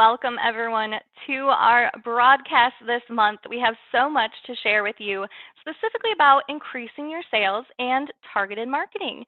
welcome everyone to our broadcast this month. We have so much to share with you, specifically about increasing your sales and targeted marketing.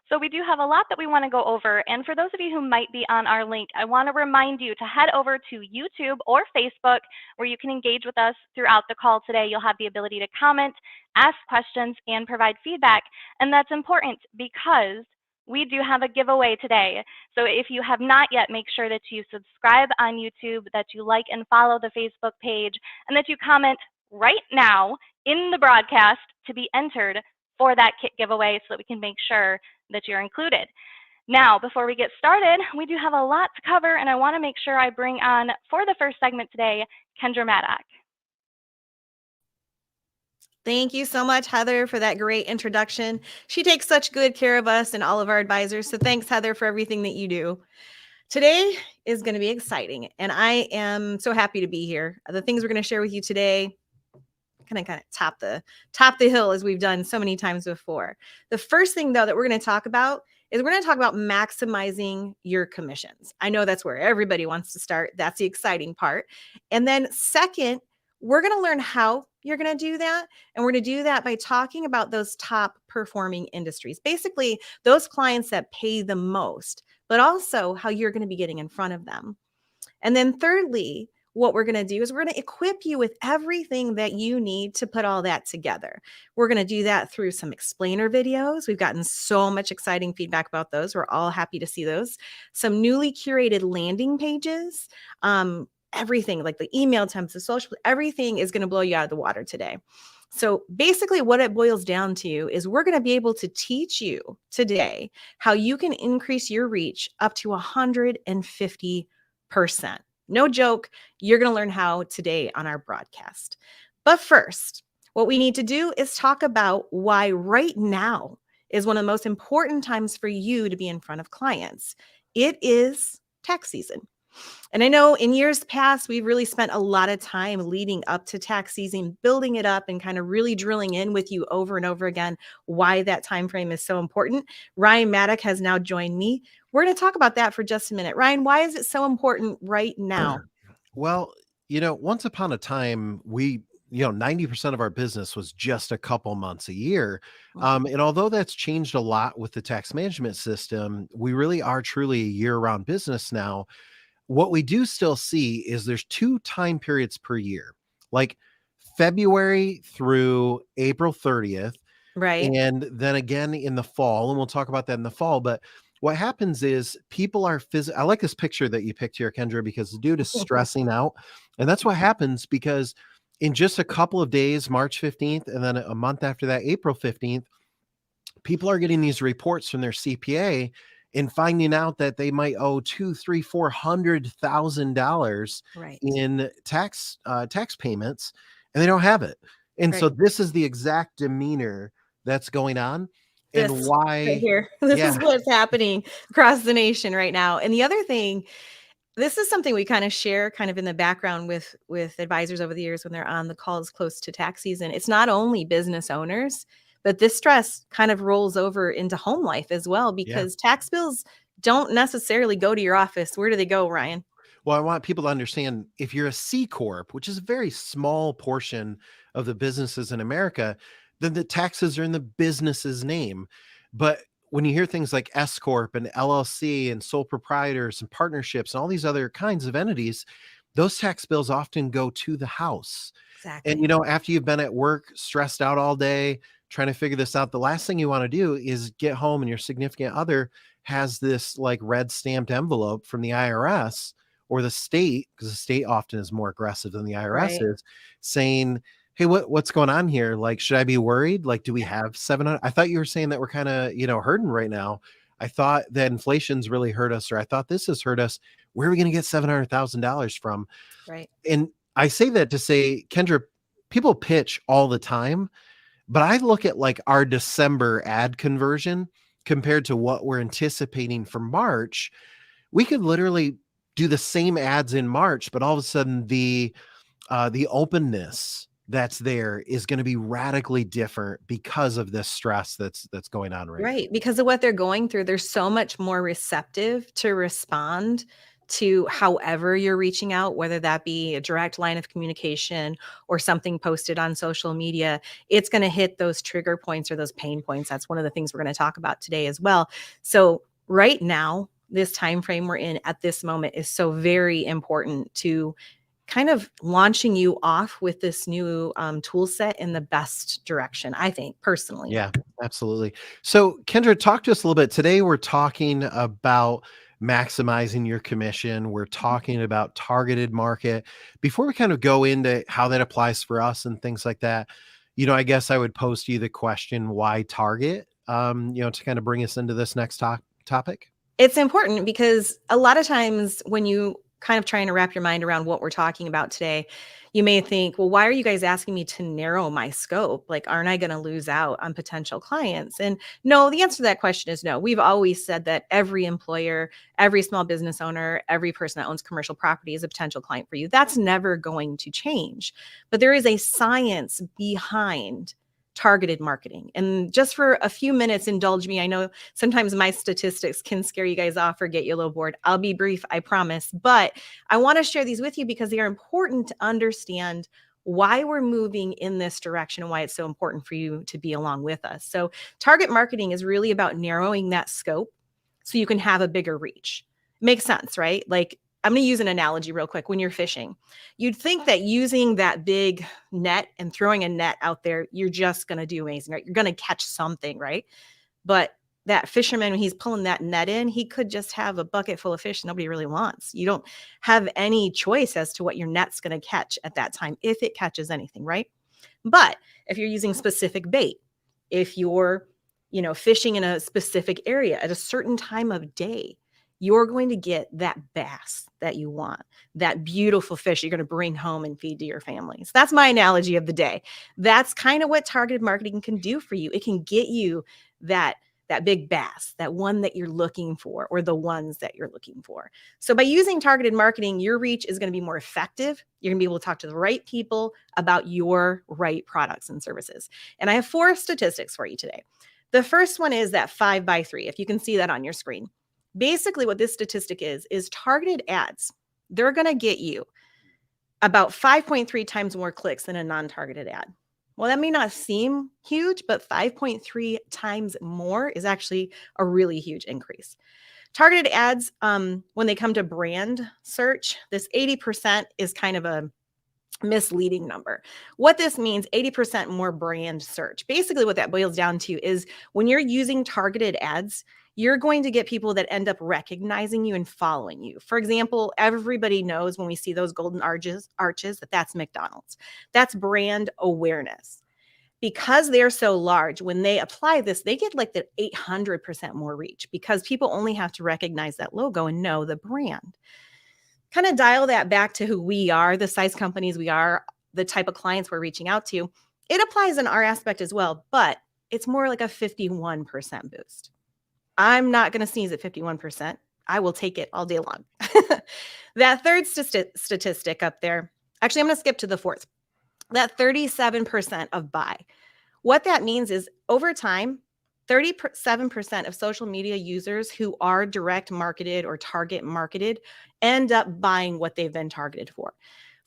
So we do have a lot that we want to go over. And for those of you who might be on our link, I want to remind you to head over to YouTube or Facebook, where you can engage with us throughout the call today. You'll have the ability to comment, ask questions, and provide feedback. And that's important because we do have a giveaway today. So if you have not yet, make sure that you subscribe on YouTube, that you like and follow the Facebook page, and that you comment right now in the broadcast to be entered for that kit giveaway so that we can make sure that you're included. Now, before we get started, we do have a lot to cover, and I want to make sure I bring on, for the first segment today, Kendra Maddock. Thank you so much, Heather, for that great introduction. She takes such good care of us and all of our advisors. So thanks, Heather, for everything that you do. Today is going to be exciting, and I am so happy to be here. The things we're going to share with you today kind of top the hill, as we've done so many times before. The first thing, though, that we're going to talk about is we're going to talk about maximizing your commissions. I know that's where everybody wants to start. That's the exciting part. And then second, we're going to learn how you're going to do that. And we're going to do that by talking about those top performing industries, basically those clients that pay the most, but also how you're going to be getting in front of them. And then thirdly, what we're going to do is we're going to equip you with everything that you need to put all that together. We're going to do that through some explainer videos. We've gotten so much exciting feedback about those. We're all happy to see those. Some newly curated landing pages, everything like the email templates, the social, everything is going to blow you out of the water today. So basically what it boils down to is we're going to be able to teach you today how you can increase your reach up to 150%. No joke. You're going to learn how today on our broadcast. But first, what we need to do is talk about why right now is one of the most important times for you to be in front of clients. It is tax season. And I know in years past, we've really spent a lot of time leading up to tax season, building it up and kind of really drilling in with you over and over again why that time frame is so important. Ryan Maddock has now joined me. We're going to talk about that for just a minute. Ryan, why is it so important right now? Well, once upon a time, 90% of our business was just a couple months a year. And although that's changed a lot with the tax management system, we really are truly a year-round business now. What we do still see is there's 2 time periods per year, like February through April 30th. Right. And then again in the fall, and we'll talk about that in the fall. But what happens is people are I like this picture that you picked here, Kendra, because the dude is stressing out. And that's what happens because in just a couple of days, March 15th, and then a month after that, April 15th, people are getting these reports from their CPA and finding out that they might owe $200,000, $300,000, $400,000 Right. in tax payments, and they don't have it. And so this is the exact demeanor that's going on. And This why right here. This is what's happening across the nation right now. And the other thing, this is something we kind of share kind of in the background with advisors over the years when they're on the calls close to tax season. It's not only business owners, but this stress kind of rolls over into home life as well, because tax bills don't necessarily go to your office. Where do they go, Ryan? Well, I want people to understand, if you're a C Corp, which is a very small portion of the businesses in America, then the taxes are in the business's name. But when you hear things like S Corp and LLC and sole proprietors and partnerships and all these other kinds of entities, those tax bills often go to the house. Exactly. And, after you've been at work, stressed out all day, trying to figure this out, the last thing you want to do is get home and your significant other has this like red stamped envelope from the IRS or the state, because the state often is more aggressive than the IRS is, saying, hey, what's going on here? Like, should I be worried? Like, do we have 700? I thought you were saying that we're kind of, hurting right now. I thought that inflation's really hurt us, or I thought this has hurt us. Where are we going to get $700,000 from? Right. And I say that to say, Kendra, people pitch all the time, but I look at like our December ad conversion compared to what we're anticipating for March. We could literally do the same ads in March, but all of a sudden the openness that's there is going to be radically different because of this stress that's going on right now. Because of what they're going through. They're so much more receptive to respond to however you're reaching out, whether that be a direct line of communication or something posted on social media, it's going to hit those trigger points or those pain points. That's one of the things we're going to talk about today as well. So right now, this time frame we're in at this moment is so very important to kind of launching you off with this new tool set in the best direction, I think, personally. Yeah, absolutely. So, Kendra, talk to us a little bit. Today, we're talking about maximizing your commission. We're talking about targeted market. Before we kind of go into how that applies for us and things like that, I guess I would pose to you the question, why target, to kind of bring us into this next topic. It's important because a lot of times when you kind of trying to wrap your mind around what we're talking about today, you may think, well, why are you guys asking me to narrow my scope? Like, aren't I going to lose out on potential clients? And no, the answer to that question is no. We've always said that every employer, every small business owner, every person that owns commercial property is a potential client for you. That's never going to change. But there is a science behind targeted marketing. And just for a few minutes, indulge me. I know sometimes my statistics can scare you guys off or get you a little bored. I'll be brief, I promise. But I want to share these with you because they are important to understand why we're moving in this direction and why it's so important for you to be along with us. So target marketing is really about narrowing that scope so you can have a bigger reach. Makes sense, right? Like, I'm going to use an analogy real quick. When you're fishing, you'd think that using that big net and throwing a net out there, you're just going to do amazing, right? You're going to catch something, right? But that fisherman, when he's pulling that net in, he could just have a bucket full of fish nobody really wants. You don't have any choice as to what your net's going to catch at that time, if it catches anything, right? But if you're using specific bait, if you're, fishing in a specific area at a certain time of day, you're going to get that bass that you want, that beautiful fish you're going to bring home and feed to your families. That's my analogy of the day. That's kind of what targeted marketing can do for you. It can get you that big bass, that one that you're looking for, or the ones that you're looking for. So by using targeted marketing, your reach is going to be more effective. You're going to be able to talk to the right people about your right products and services. And I have 4 statistics for you today. The first one is that 5x3, if you can see that on your screen. Basically, what this statistic is targeted ads. They're going to get you about 5.3 times more clicks than a non-targeted ad. Well, that may not seem huge, but 5.3 times more is actually a really huge increase. Targeted ads, when they come to brand search, this 80% is kind of a misleading number. What this means, 80% more brand search. Basically, what that boils down to is when you're using targeted ads, you're going to get people that end up recognizing you and following you. For example, everybody knows when we see those golden arches that that's McDonald's. That's brand awareness. Because they're so large, when they apply this, they get like the 800% more reach because people only have to recognize that logo and know the brand. Kind of dial that back to who we are, the size companies we are, the type of clients we're reaching out to. It applies in our aspect as well, but it's more like a 51% boost. I'm not going to sneeze at 51%. I will take it all day long. That third statistic up there, actually, I'm going to skip to the fourth. That 37% of buy. What that means is over time, 37% of social media users who are direct marketed or target marketed end up buying what they've been targeted for.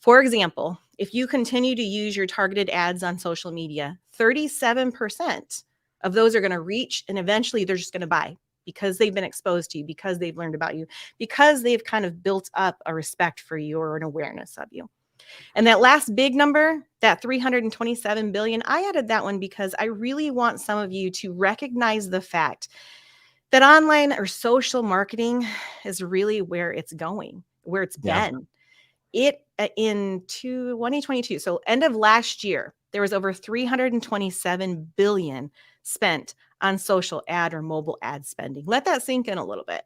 For example, if you continue to use your targeted ads on social media, 37% of those are going to reach and eventually they're just going to buy because they've been exposed to you, because they've learned about you, because they've kind of built up a respect for you or an awareness of you. And that last big number, that 327 billion, I added that one because I really want some of you to recognize the fact that online or social marketing is really where it's going, where it's been. It in 2022, so end of last year, there was over 327 billion spent on social ad or mobile ad spending. Let that sink in a little bit.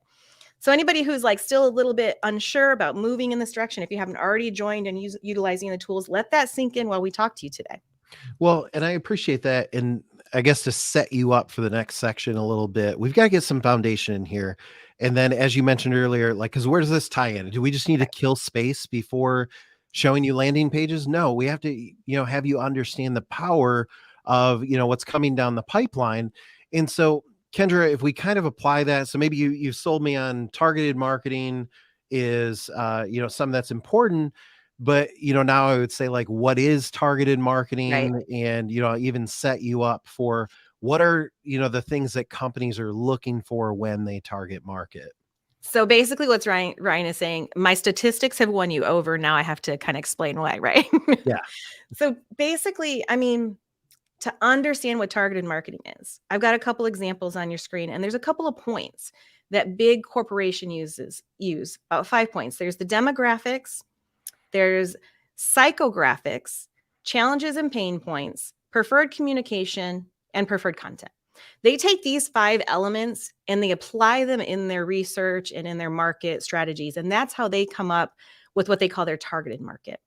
So anybody who's like still a little bit unsure about moving in this direction, if you haven't already joined and utilizing the tools, let that sink in while we talk to you today. Well, and I appreciate that. And I guess to set you up for the next section a little bit, we've got to get some foundation in here. And then, as you mentioned earlier, like, because where does this tie in? Do we just need to kill space before showing you landing pages? No, we have to, have you understand the power of, what's coming down the pipeline. And so, Kendra, if we kind of apply that, so maybe you sold me on targeted marketing, is, something that's important. But, now I would say, like, what is targeted Right. marketing, and, even set you up for what are, the things that companies are looking for when they target market. So basically what's Ryan is saying, my statistics have won you over. Now I have to kind of explain why, right? Yeah. So basically, I mean, to understand what targeted marketing is, I've got a couple examples on your screen, and there's a couple of points that big corporation use, about 5 points. There's the demographics, there's psychographics, challenges and pain points, preferred communication, and preferred content. They take these 5 elements and they apply them in their research and in their market strategies. And that's how they come up with what they call their targeted market.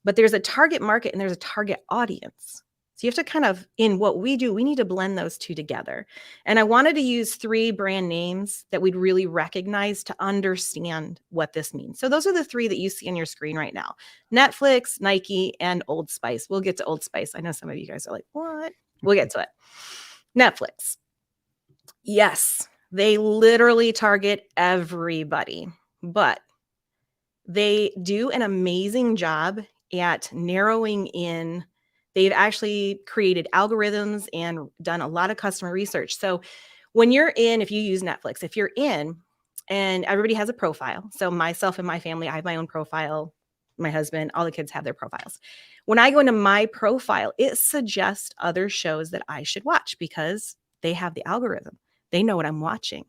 But there's a target market and there's a target audience. So you have to kind of, in what we do, we need to blend those two together. And I wanted to use 3 brand names that we'd really recognize to understand what this means. So those are the 3 that you see on your screen right now: Netflix, Nike, and Old Spice. We'll get to Old Spice. I know some of you guys are like, what? We'll get to it. Netflix. Yes, they literally target everybody, but they do an amazing job at narrowing in. They've actually created algorithms and done a lot of customer research. So when you're in, if you use Netflix, if you're in, and everybody has a profile. So myself and my family, I have my own profile. My husband, all the kids have their profiles. When I go into my profile, it suggests other shows that I should watch because they have the algorithm. They know what I'm watching.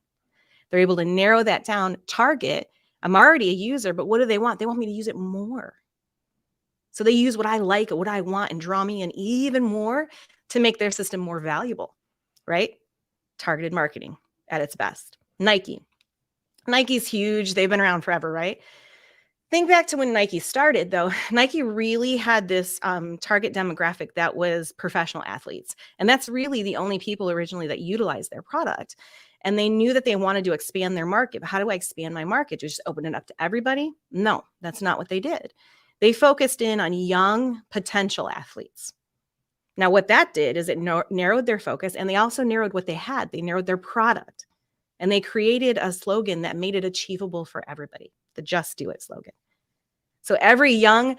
They're able to narrow that down, target. I'm already a user, but what do they want? They want me to use it more. So they use what I like, what I want, and draw me in even more to make their system more valuable, right? Targeted marketing at its best. Nike. Nike's huge. They've been around forever, right? Think back to when Nike started, though. Nike really had this target demographic that was professional athletes. And that's really the only people originally that utilized their product. And they knew that they wanted to expand their market. But how do I expand my market? Just open it up to everybody? No, that's not what they did. They focused in on young potential athletes. Now, what that did is it narrowed their focus, and they also narrowed what they had. They narrowed their product, and they created a slogan that made it achievable for everybody, the Just Do It slogan. So every young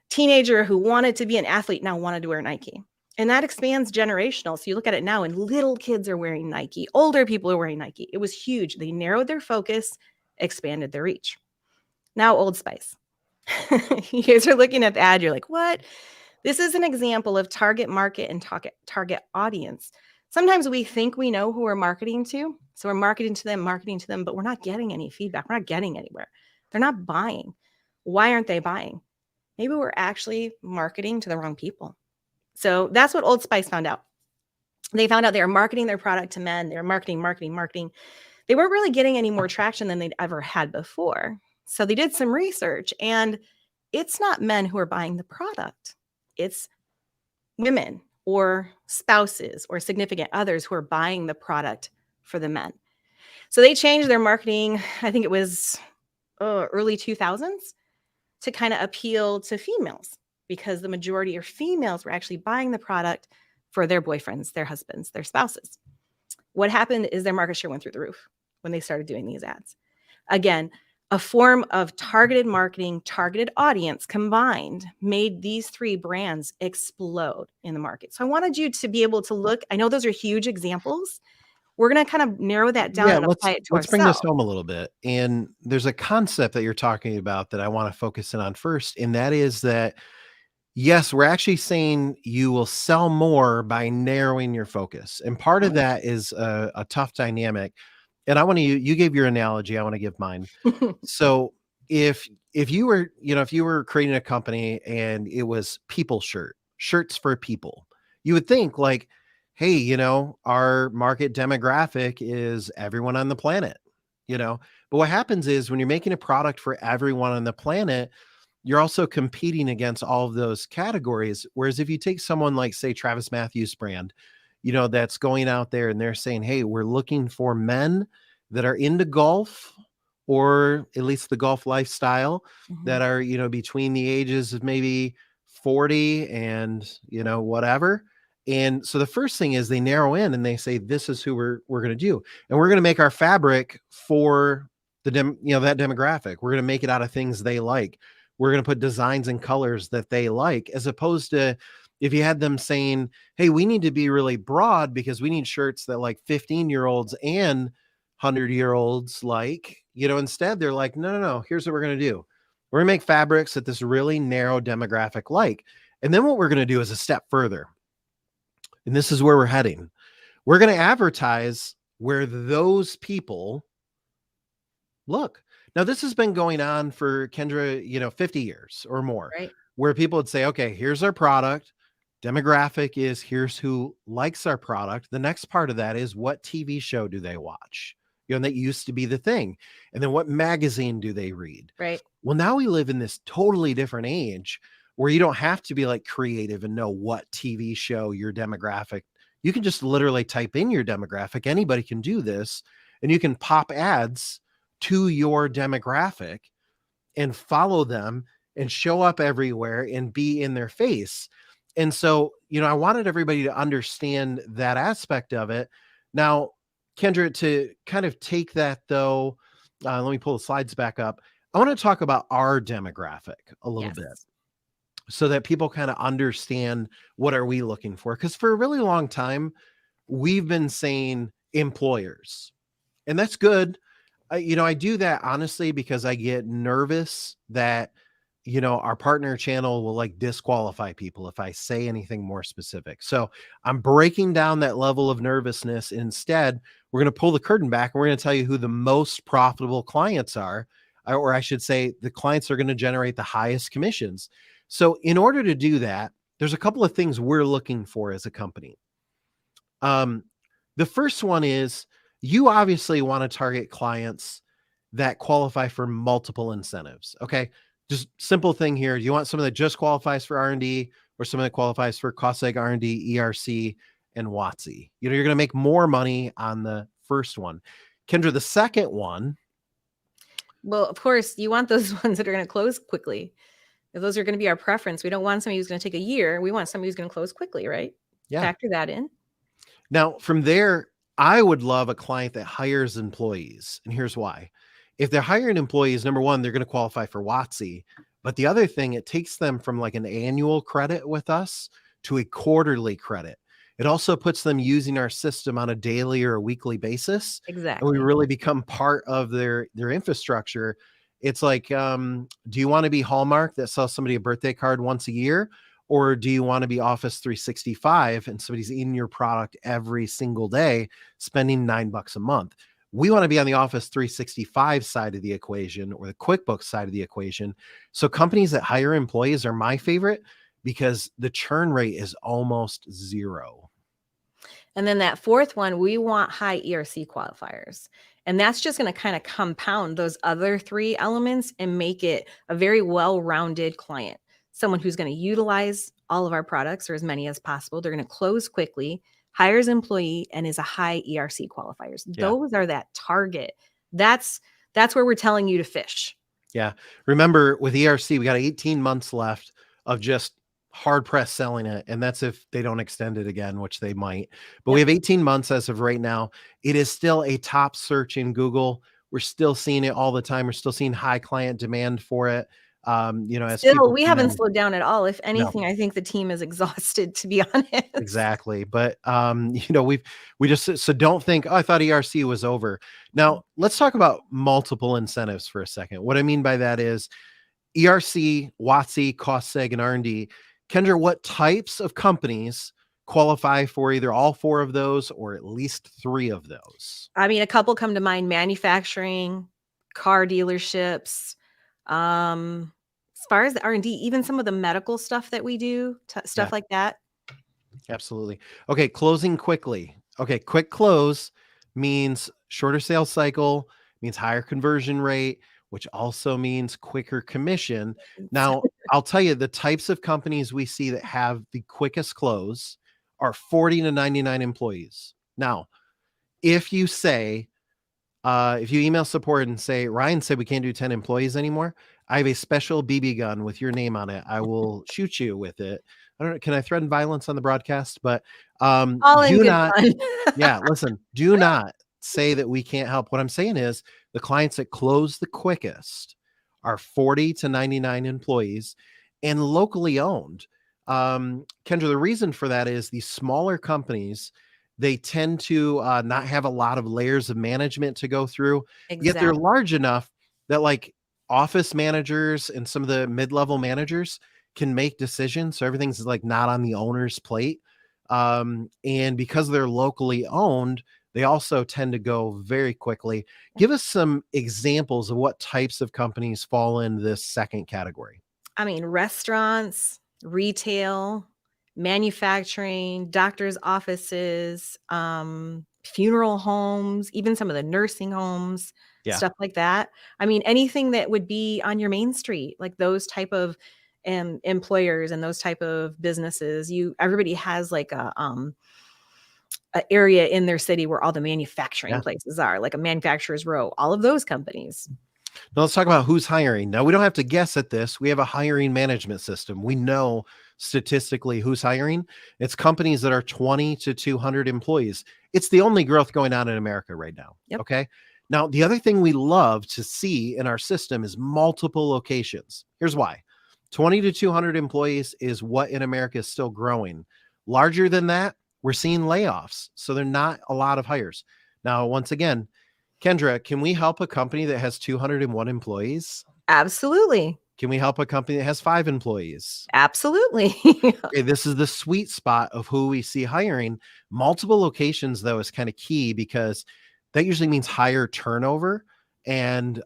teenager who wanted to be an athlete now wanted to wear Nike. And that expands generational. So you look at it now, and little kids are wearing Nike. Older people are wearing Nike. It was huge. They narrowed their focus, expanded their reach. Now, Old Spice. You guys are looking at the ad. You're like, what? This is an example of target market and target audience. Sometimes we think we know who we're marketing to. So we're marketing to them, but we're not getting any feedback. We're not getting anywhere. They're not buying. Why aren't they buying? Maybe we're actually marketing to the wrong people. So that's what Old Spice found out. They found out they were marketing their product to men. They were marketing. They weren't really getting any more traction than they'd ever had before. So they did some research, and it's not men who are buying the product. It's women or spouses or significant others who are buying the product for the men. So they changed their marketing, I think it was early 2000s, to kind of appeal to females, because the majority of females were actually buying the product for their boyfriends, their husbands, their spouses. What happened is their market share went through the roof when they started doing these ads. Again, a form of targeted marketing, targeted audience combined made these 3 brands explode in the market. So I wanted you to be able to look. I know those are huge examples. We're going to kind of narrow that down and apply it to let's bring this ourselves. home a little bit. And there's a concept that you're talking about that I want to focus in on first. And that is that, yes, we're actually saying you will sell more by narrowing your focus. And part of that is a tough dynamic. And I want to, you gave your analogy. I want to give mine. So if you were creating a company and it was people shirts for people, you would think like, hey, our market demographic is everyone on the planet, but what happens is when you're making a product for everyone on the planet, you're also competing against all of those categories. Whereas if you take someone like, say, Travis Matthews brand, that's going out there and they're saying, hey, we're looking for men that are into golf, or at least the golf lifestyle, that are, between the ages of maybe 40 and, whatever. And so the first thing is they narrow in and they say, this is who we're going to do. And we're going to make our fabric for that demographic. We're going to make it out of things they like. We're going to put designs and colors that they like, as opposed to if you had them saying, hey, we need to be really broad because we need shirts that like 15-year-olds and 100-year-olds like, instead they're like, no, here's what we're going to do. We're going to make fabrics that this really narrow demographic like. And then what we're going to do is a step further. And this is where we're heading. We're going to advertise where those people look. Now, this has been going on for, Kendra, 50 years or more, Right. where people would say, okay, here's our product. Demographic is here's who likes our product. The next part of that is what TV show do they watch? And that used to be the thing. And then what magazine do they read? Right. Well, now we live in this totally different age where you don't have to be like creative and know what TV show your demographic. You can just literally type in your demographic. Anybody can do this, and you can pop ads to your demographic and follow them and show up everywhere and be in their face. And so, I wanted everybody to understand that aspect of it. Now, Kendra, to kind of take that though, let me pull the slides back up. I want to talk about our demographic a little bit so that people kind of understand what are we looking for. Because for a really long time, we've been saying employers, and that's good. I do that honestly because I get nervous that, our partner channel will like disqualify people if I say anything more specific. So I'm breaking down that level of nervousness. Instead, we're going to pull the curtain back and we're going to tell you who the most profitable clients are, or I should say the clients are going to generate the highest commissions. So in order to do that, there's a couple of things we're looking for as a company. The first one is you obviously want to target clients that qualify for multiple incentives. Okay. Just simple thing here. Do you want someone that just qualifies for R&D or someone that qualifies for cost seg R&D, ERC, and WOTC? You're going to make more money on the first one. Kendra, the second one. Well, of course, you want those ones that are going to close quickly. Those are going to be our preference. We don't want somebody who's going to take a year. We want somebody who's going to close quickly, right? Yeah. Factor that in. Now, from there, I would love a client that hires employees. And here's why. If they're hiring employees, number one, they're going to qualify for WOTC. But the other thing, it takes them from like an annual credit with us to a quarterly credit. It also puts them using our system on a daily or a weekly basis. Exactly. And we really become part of their infrastructure. It's like, do you want to be Hallmark that sells somebody a birthday card once a year? Or do you want to be Office 365 and somebody's eating your product every single day, spending $9 a month? We want to be on the Office 365 side of the equation or the QuickBooks side of the equation. So companies that hire employees are my favorite because the churn rate is almost zero. And then that fourth one, we want high ERC qualifiers. And that's just going to kind of compound those other three elements and make it a very well-rounded client. Someone who's going to utilize all of our products or as many as possible. They're going to close quickly, hires employee, and is a high ERC qualifiers. Yeah. Those are that target. That's where we're telling you to fish. Yeah. Remember with ERC, we got 18 months left of just hard press selling it. And that's if they don't extend it again, which they might, but we have 18 months as of right now. It is still a top search in Google. We're still seeing it all the time. We're still seing high client demand for it. As still, we haven't slowed down at all. If anything, no. I think the team is exhausted, to be honest. Exactly. But, we just, so don't think, oh, I thought ERC was over. Now let's talk about multiple incentives for a second. What I mean by that is ERC, WOTC, cost seg, and R&D. Kendra, what types of companies qualify for either all four of those or at least three of those? I mean, a couple come to mind: manufacturing, car dealerships, as far as the R&D, even some of the medical stuff that we do, stuff like that. Absolutely. Okay. Closing quickly. Okay. Quick close means shorter sales cycle, means higher conversion rate, which also means quicker commission. Now, I'll tell you the types of companies we see that have the quickest close are 40 to 99 employees. Now, if you say, if you email support and say, Ryan said we can't do 10 employees anymore, I have a special BB gun with your name on it. I will shoot you with it. I don't know. Can I threaten violence on the broadcast? But do not, yeah, listen, do not say that we can't help. What I'm saying is the clients that close the quickest are 40 to 99 employees and locally owned. Kendra, the reason for that is these smaller companies, they tend to not have a lot of layers of management to go through, yet they're Exactly. large enough that like office managers and some of the mid-level managers can make decisions. So everything's like not on the owner's plate. And because they're locally owned, they also tend to go very quickly. Give us some examples of what types of companies fall in this second category. I mean, restaurants, retail, manufacturing, doctors' offices, funeral homes, even some of the nursing homes, Yeah. stuff like that. I mean, anything that would be on your main street, like those type of employers and those type of businesses. Everybody has like a area in their city where all the manufacturing Yeah. places are, like a manufacturer's row, all of those companies. Now let's talk about who's hiring. Now we don't have to guess at this. We have a hiring management system. We know statistically who's hiring. It's companies that are 20 to 200 employees. It's the only growth going on in America right now. Yep. Okay. Now, the other thing we love to see in our system is multiple locations. Here's why. 20 to 200 employees is what in America is still growing. Larger than that, we're seeing layoffs. So they're not a lot of hires. Now, once again, Kendra, can we help a company that has 201 employees? Absolutely. Can we help a company that has 5 employees? Absolutely. Okay, this is the sweet spot of who we see hiring. Multiple locations, though, is kind of key because that usually means higher turnover. And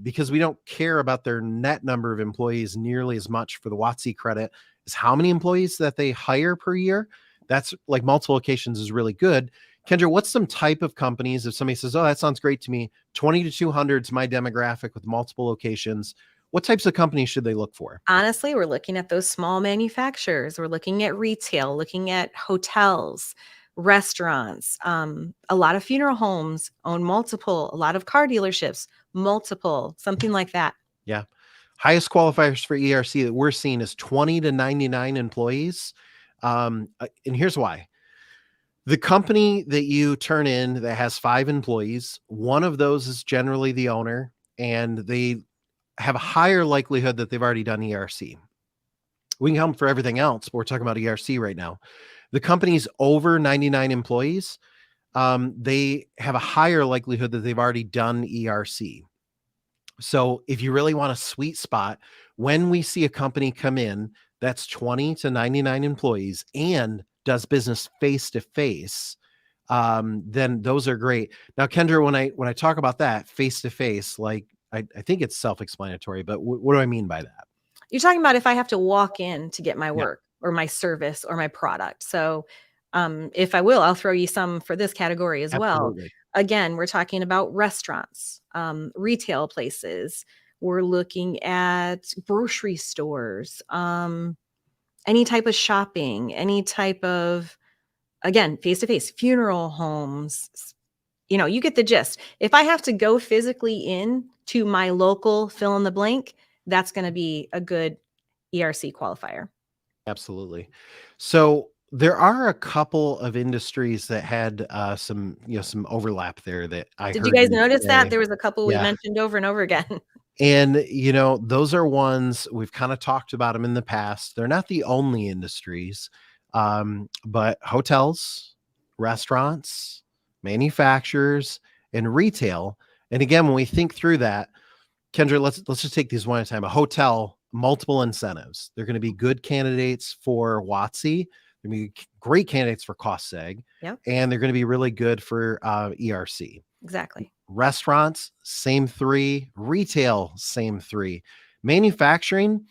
because we don't care about their net number of employees nearly as much for the WOTC credit as how many employees that they hire per year. That's like multiple locations is really good. Kendra, what's some type of companies if somebody says, oh, that sounds great to me, 20 to 200 is my demographic with multiple locations. What types of companies should they look for? Honestly, we're looking at those small manufacturers. We're looking at retail, looking at hotels, restaurants. A lot of funeral homes own multiple, a lot of car dealerships, multiple, something like that. Yeah. Highest qualifiers for ERC that we're seeing is 20 to 99 employees. And here's why. The company that you turn in that has 5 employees, one of those is generally the owner, and they have a higher likelihood that they've already done ERC. We can help them for everything else, but we're talking about ERC right now. The company's over 99 employees, they have a higher likelihood that they've already done ERC. So if you really want a sweet spot, when we see a company come in that's 20 to 99 employees and does business face to face, then those are great. Now, Kendra, when I talk about that face to face, like I think it's self-explanatory, but what do I mean by that? You're talking about if I have to walk in to get my Yeah. work or my service or my product. So if I will, I'll throw you some for this category as well. Absolutely. Again, we're talking about restaurants, retail places. We're looking at grocery stores, any type of shopping, any type of, again, face-to-face, funeral homes. You get the gist. If I have to go physically in to my local fill in the blank, that's going to be a good ERC qualifier. Absolutely. So there are a couple of industries that had some overlap there that I Did heard you guys you notice that? say. There was a couple we Yeah. mentioned over and over again. And, those are ones we've kind of talked about them in the past. They're not the only industries, but hotels, restaurants, manufacturers, and retail. And again, when we think through that, Kendra, let's just take these one at a time. A hotel, multiple incentives. They're going to be good candidates for WOTC. They're going to be great candidates for cost seg. Yep. And they're going to be really good for ERC. Exactly. Restaurants, same 3. Retail, same 3. Manufacturing,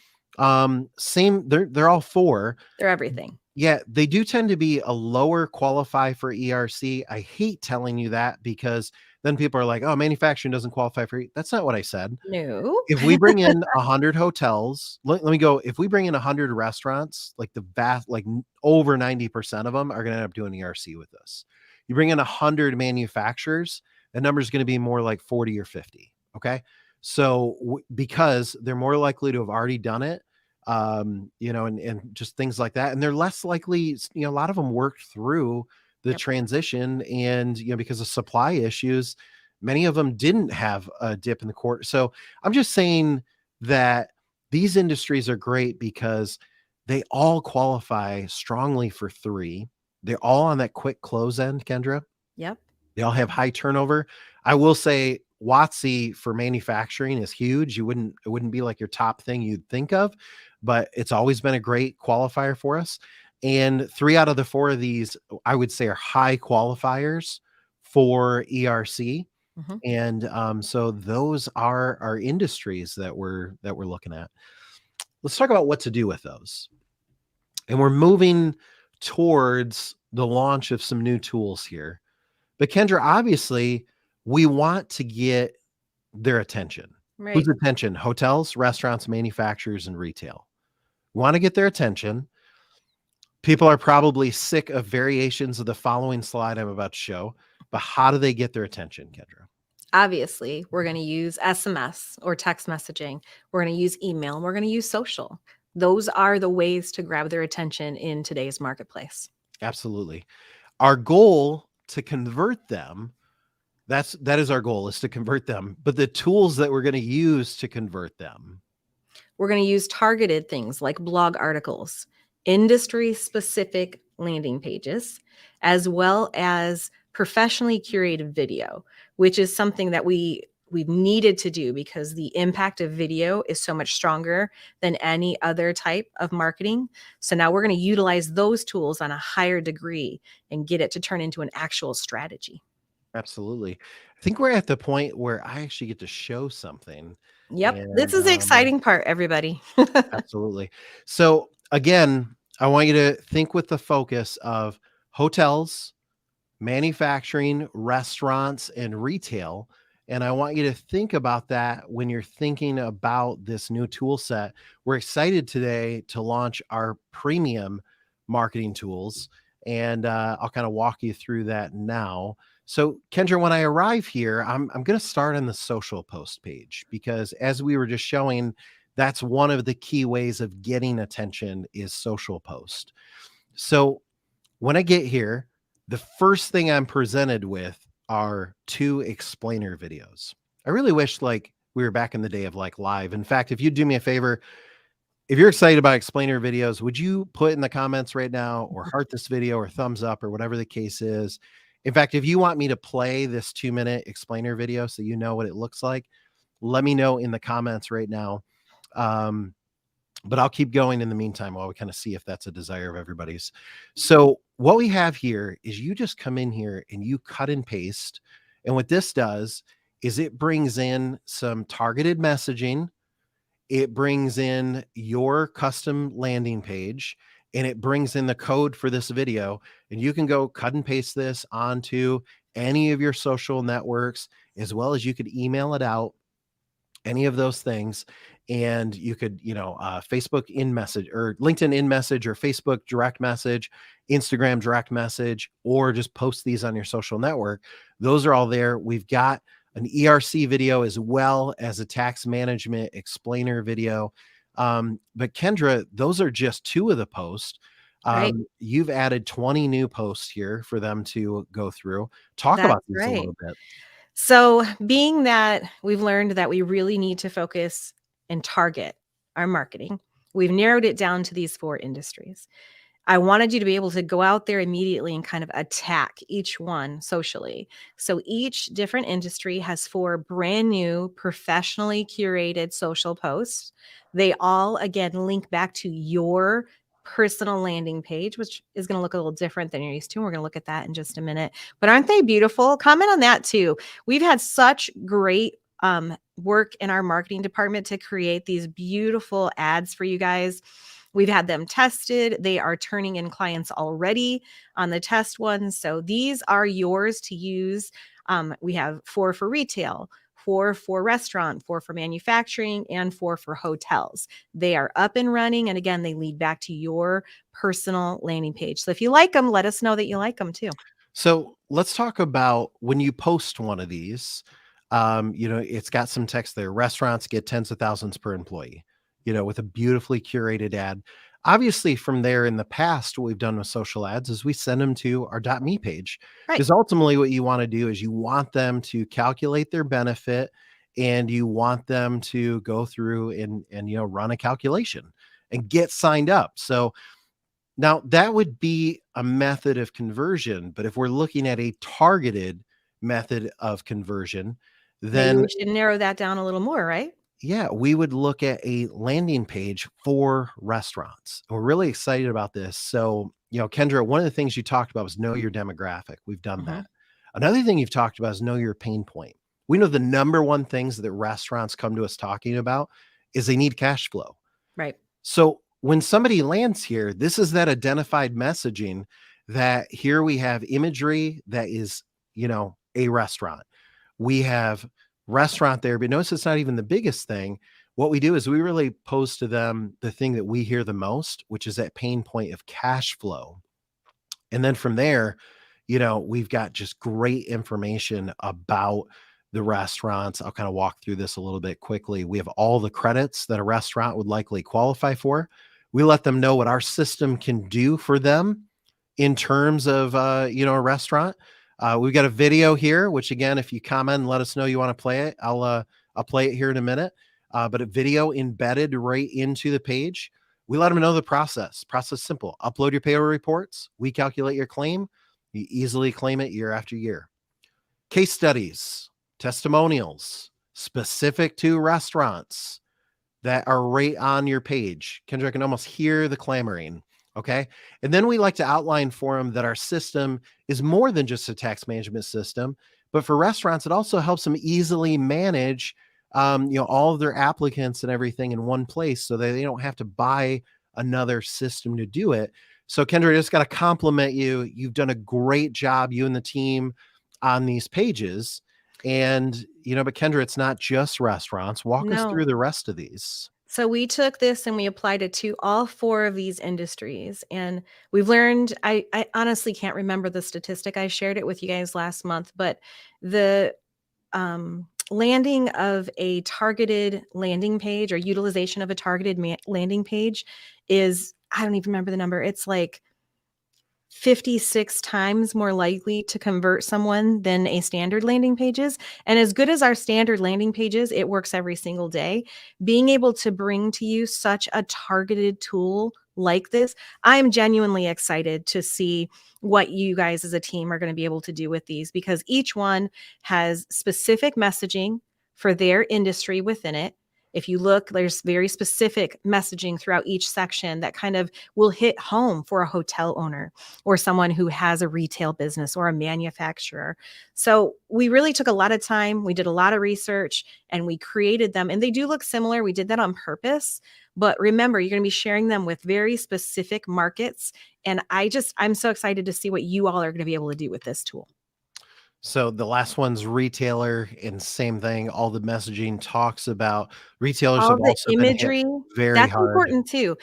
same. They're all 4. They're everything. Yeah, they do tend to be a lower qualify for ERC. I hate telling you that because then people are like, oh, manufacturing doesn't qualify for. That's not what I said. No. If we bring in 100 hotels, let me go. If we bring in 100 restaurants, like over 90% of them are going to end up doing ERC with us. You bring in 100 manufacturers, the number is going to be more like 40 or 50. Okay. So because they're more likely to have already done it, and just things like that. And they're less likely, a lot of them worked through the Yep. transition, and because of supply issues, many of them didn't have a dip in the quarter. So I'm just saying that these industries are great because they all qualify strongly for 3. They're all on that quick close end, Kendra. Yep. They all have high turnover. I will say WOTC for manufacturing is huge. It wouldn't be like your top thing you'd think of, but it's always been a great qualifier for us. And 3 out of the 4 of these, I would say, are high qualifiers for ERC. Mhm. And so those are our industries that we're looking at. Let's talk about what to do with those. And we're moving towards the launch of some new tools here. But Kendra, obviously, we want to get their attention. Right. Whose attention? Hotels, restaurants, manufacturers, and retail. We want to get their attention. People are probably sick of variations of the following slide I'm about to show, but how do they get their attention, Kendra? Obviously, we're going to use SMS or text messaging. We're going to use email. And we're going to use social. Those are the ways to grab their attention in today's marketplace. Absolutely. Our goal to convert them, that is our goal, is to convert them. But the tools that we're going to use to convert them, We're going to use targeted things like blog articles, industry-specific landing pages, as well as professionally curated video, which is something that we've needed to do because the impact of video is so much stronger than any other type of marketing. So now we're going to utilize those tools on a higher degree and get it to turn into an actual strategy. absolutely. I think we're at the point where I actually get to show something. Yep. This And is the exciting part, everybody. absolutely. So again, I want you to think with the focus of hotels, manufacturing, restaurants, and retail. And I want you to think about that when you're thinking about this new tool set. We're excited today to launch our premium marketing tools. And I'll kind of walk you through that now. So, Kendra, when I arrive here, I'm going to start on the social post page because, as we were just showing, that's one of the key ways of getting attention is social post. So, when I get here, the first thing I'm presented with are 2 explainer videos. I really wish like we were back in the day of like live. In fact, if you'd do me a favor, if you're excited about explainer videos, would you put in the comments right now or heart this video or thumbs up or whatever the case is? In fact, if you want me to play this 2-minute explainer video so you know what it looks like, let me know in the comments right now. But I'll keep going in the meantime while we kind of see if that's a desire of everybody's. So what we have here is you just come in here and you cut and paste. And what this does is it brings in some targeted messaging. It brings in your custom landing page and it brings in the code for this video. And you can go cut and paste this onto any of your social networks, as well as you could email it out, any of those things. And you could, Facebook in message or LinkedIn in message or Facebook direct message, Instagram direct message, or just post these on your social network. Those are all there. We've got an ERC video as well as a tax management explainer video. But Kendra, those are just 2 of the posts. Right. You've added 20 new posts here for them to go through. Talk That's about these a right. little bit. So, being that we've learned that we really need to focus and target our marketing, we've narrowed it down to these 4 industries. I wanted you to be able to go out there immediately and kind of attack each one socially. So each different industry has 4 brand new, professionally curated social posts. They all, again, link back to your personal landing page, which is going to look a little different than you're used to. We're going to look at that in just a minute. But aren't they beautiful? Comment on that too. We've had such great work in our marketing department to create these beautiful ads for you guys. We've had them tested. They are turning in clients already on the test ones. So these are yours to use. We have 4 for retail, 4 for restaurant, 4 for manufacturing, and 4 for hotels. They are up and running. And again, they lead back to your personal landing page. So if you like them, let us know that you like them too. So let's talk about when you post one of these, it's got some text there. Restaurants get tens of thousands per employee, with a beautifully curated ad. Obviously, from there in the past, what we've done with social ads is we send them to our .me page, Right. because ultimately what you want to do is you want them to calculate their benefit, and you want them to go through and run a calculation and get signed up. So now that would be a method of conversion, but if we're looking at a targeted method of conversion, Maybe then we should narrow that down a little more, right? yeah, we would look at a landing page for restaurants. We're really excited about this. So, Kendra, one of the things you talked about was know your demographic. We've done Mhm. that. Another thing you've talked about is know your pain point. We know the number one things that restaurants come to us talking about is they need cash flow. Right. So when somebody lands here, this is that identified messaging that here we have imagery that is, a restaurant. We have restaurant there, but notice it's not even the biggest thing. What we do is we really pose to them the thing that we hear the most, which is that pain point of cash flow. And then from there, we've got just great information about the restaurants. I'll kind of walk through this a little bit quickly. We have all the credits that a restaurant would likely qualify for. We let them know what our system can do for them in terms of, a restaurant. We've got a video here, which again, if you comment and let us know you want to play it, I'll play it here in a minute. But a video embedded right into the page. We let them know the process. Process simple. Upload your payroll reports. We calculate your claim. You easily claim it year after year. Case studies, testimonials, specific to restaurants that are right on your page. Kendra, I can almost hear the clamoring. Okay. And then we like to outline for them that our system is more than just a tax management system, but for restaurants, it also helps them easily manage, all of their applicants and everything in one place so that they don't have to buy another system to do it. So Kendra, I just got to compliment you. You've done a great job, you and the team, on these pages. And, but Kendra, it's not just restaurants. Walk us through No. the rest of these. So we took this and we applied it to all 4 of these industries. And we've learned, I honestly can't remember the statistic. I shared it with you guys last month, but the landing of a targeted landing page or utilization of a targeted landing page is, I don't even remember the number. It's like 56 times more likely to convert someone than a standard landing page is. And as good as our standard landing pages, it works every single day. Being able to bring to you such a targeted tool like this, I am genuinely excited to see what you guys as a team are going to be able to do with these, because each one has specific messaging for their industry within it. If you look, there's very specific messaging throughout each section that kind of will hit home for a hotel owner or someone who has a retail business or a manufacturer. So we really took a lot of time. We did a lot of research and we created them, and they do look similar. We did that on purpose. But remember, you're going to be sharing them with very specific markets. And I'm so excited to see what you all are going to be able to do with this tool. So the last one's retailer, and same thing. All the messaging talks about retailers All have the also been hit imagery, very that's hard. important too.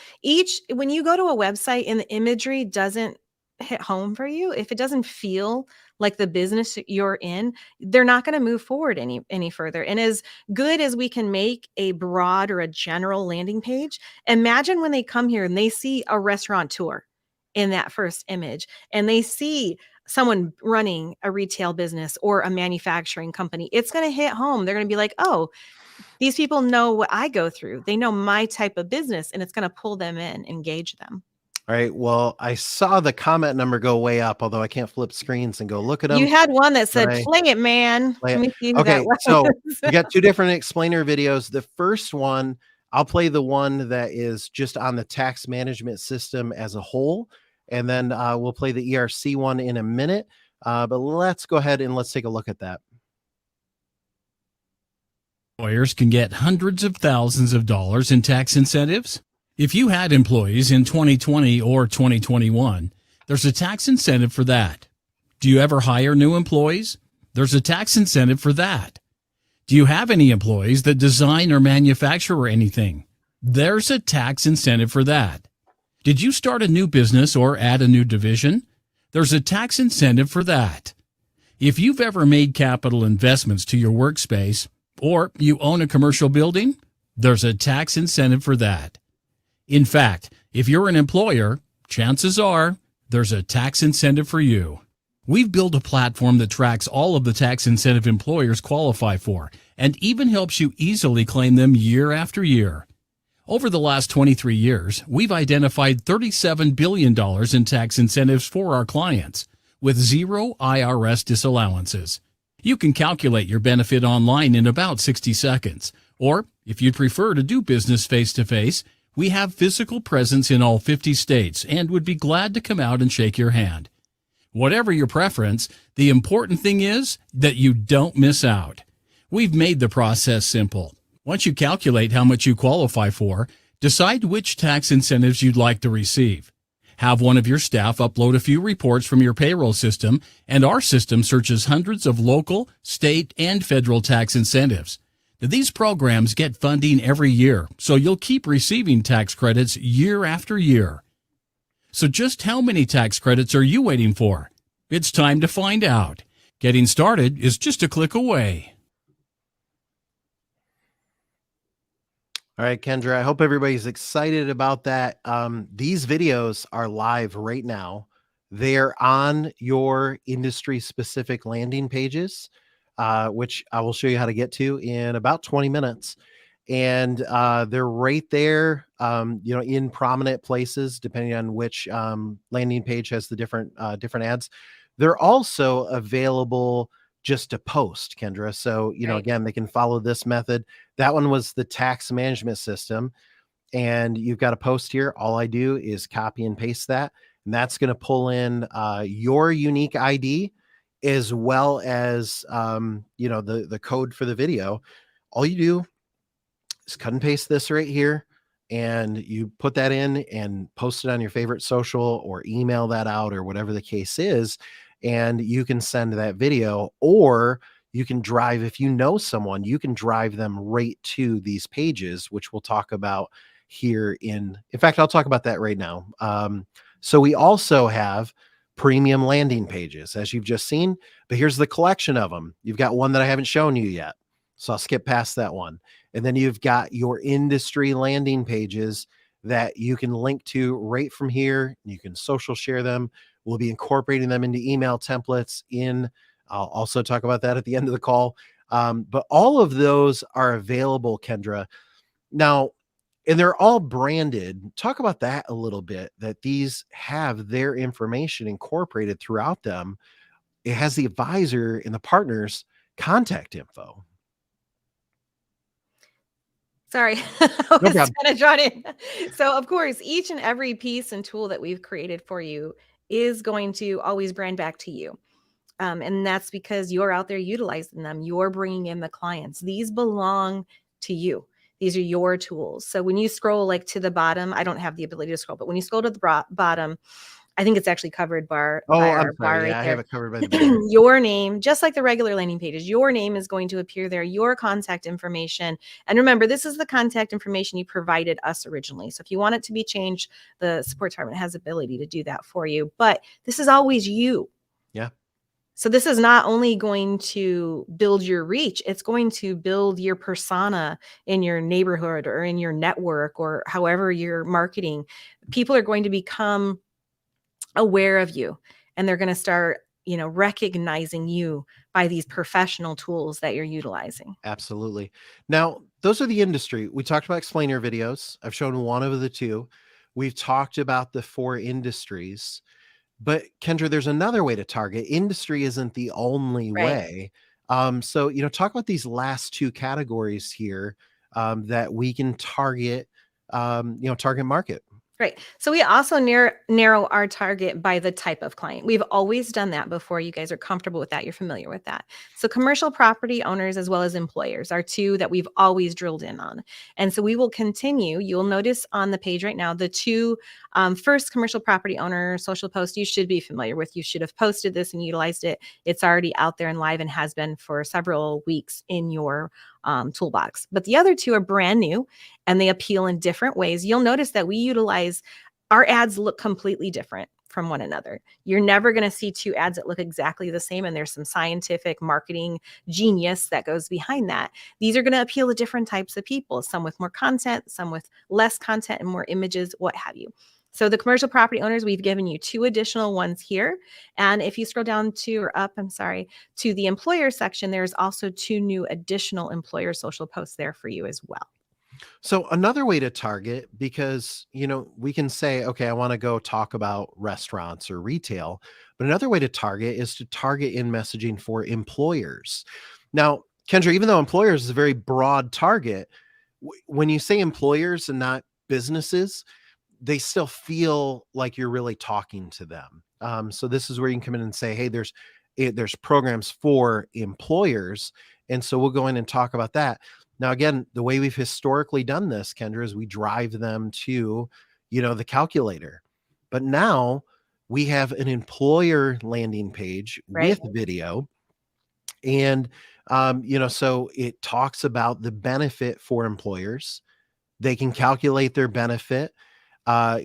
When you go to a website and the imagery doesn't hit home for you, if it doesn't feel like the business you're in, they're not going to move forward any further. And as good as we can make a broad or a general landing page, imagine when they come here and they see a restaurateur in that first image, and they see someone running a retail business or a manufacturing company. It's going to hit home. They're going to be like, oh, these people know what I go through. They know my type of business, and it's going to pull them in, engage them. All right. Well, I saw the comment number go way up, although I can't flip screens and go look at them. You had one that said, Right. play it, man. Play it. Let me see who that Okay. was. So we got 2 different explainer videos. The first one, I'll play the one that is just on the tax management system as a whole. And then we'll play the ERC one in a minute. But let's go ahead and let's take a look at that. Employers can get hundreds of thousands of dollars in tax incentives. If you had employees in 2020 or 2021, there's a tax incentive for that. Do you ever hire new employees? There's a tax incentive for that. Do you have any employees that design or manufacture or anything? There's a tax incentive for that. Did you start a new business or add a new division? There's a tax incentive for that. If you've ever made capital investments to your workspace, or you own a commercial building, there's a tax incentive for that. In fact, if you're an employer, chances are there's a tax incentive for you. We've built a platform that tracks all of the tax incentive employers qualify for and even helps you easily claim them year after year. Over the last 23 years, we've identified $37 billion in tax incentives for our clients, with zero IRS disallowances. You can calculate your benefit online in about 60 seconds. Or, if you'd prefer to do business face-to-face, we have physical presence in all 50 states and would be glad to come out and shake your hand. Whatever your preference, the important thing is that you don't miss out. We've made the process simple. Once you calculate how much you qualify for, decide which tax incentives you'd like to receive. Have one of your staff upload a few reports from your payroll system, and our system searches hundreds of local, state, and federal tax incentives. These programs get funding every year, so you'll keep receiving tax credits year after year. So just how many tax credits are you waiting for? It's time to find out. Getting started is just a click away. All right, Kendra, I hope everybody's excited about that. These videos are live right now. They're on your industry-specific landing pages, which I will show you how to get to in about 20 minutes. And they're right there, in prominent places, depending on which landing page has the different ads. They're also available just to post, Kendra. So, again, they can follow this method. That one was the tax management system. And you've got a post here. All I do is copy and paste that. And that's going to pull in your unique ID as well as, the code for the video. All you do is cut and paste this right here, and you put that in and post it on your favorite social or email that out or whatever the case is. And you can send that video, or you can drive, if you know someone, you can drive them right to these pages, which we'll talk about here in fact, I'll talk about that right now. So we also have premium landing pages, as you've just seen, but here's the collection of them. You've got one that I haven't shown you yet, so I'll skip past that one. And then you've got your industry landing pages that you can link to right from here. You can social share them. We'll be incorporating them into email templates I'll also talk about that at the end of the call. But all of those are available, Kendra. Now, and they're all branded. Talk about that a little bit, that these have their information incorporated throughout them. It has the advisor and the partner's contact info. Sorry, I was kind of drawn in. So, of course, each and every piece and tool that we've created for you is going to always brand back to you. And that's because you're out there utilizing them. You're bringing in the clients. These belong to you. These are your tools. So when you scroll to the bottom, I don't have the ability to scroll, but when you scroll to the bottom, I think it's actually covered by our bar right there. I have it covered by the bar. Your name, just like the regular landing pages, your name is going to appear there, your contact information. And remember, this is the contact information you provided us originally. So if you want it to be changed, the support department has the ability to do that for you. But this is always you. Yeah. So this is not only going to build your reach, it's going to build your persona in your neighborhood or in your network or however you're marketing. People are going to become aware of you, and they're going to start, recognizing you by these professional tools that you're utilizing. Absolutely. Now, those are the industry. We talked about explainer videos. I've shown one of the two. We've talked about the 4 industries. But Kendra, there's another way to target. Industry isn't the only way. So, talk about these last 2 categories here that we can target, target market. Right. So we also narrow our target by the type of client. We've always done that before. You guys are comfortable with that. You're familiar with that. So commercial property owners as well as employers are 2 that we've always drilled in on. And so we will continue. You'll notice on the page right now, the 2 first commercial property owner social post you should be familiar with. You should have posted this and utilized it. It's already out there and live and has been for several weeks in your toolbox. But the other 2 are brand new and they appeal in different ways. You'll notice that we utilize our ads look completely different from one another. You're never going to see two ads that look exactly the same, and there's some scientific marketing genius that goes behind that. These are going to appeal to different types of people, some with more content, some with less content and more images, what have you. So the commercial property owners, we've given you 2 additional ones here. And if you scroll down to the employer section, there's also 2 new additional employer social posts there for you as well. So another way to target, because, we can say, okay, I want to go talk about restaurants or retail, but another way to target is to target in messaging for employers. Now, Kendra, even though employers is a very broad target, when you say employers and not businesses, they still feel like you're really talking to them. So this is where you can come in and say, hey, there's programs for employers. And so we'll go in and talk about that. Now, again, the way we've historically done this, Kendra, is we drive them to, the calculator. But now we have an employer landing page with video. And, so it talks about the benefit for employers. They can calculate their benefit.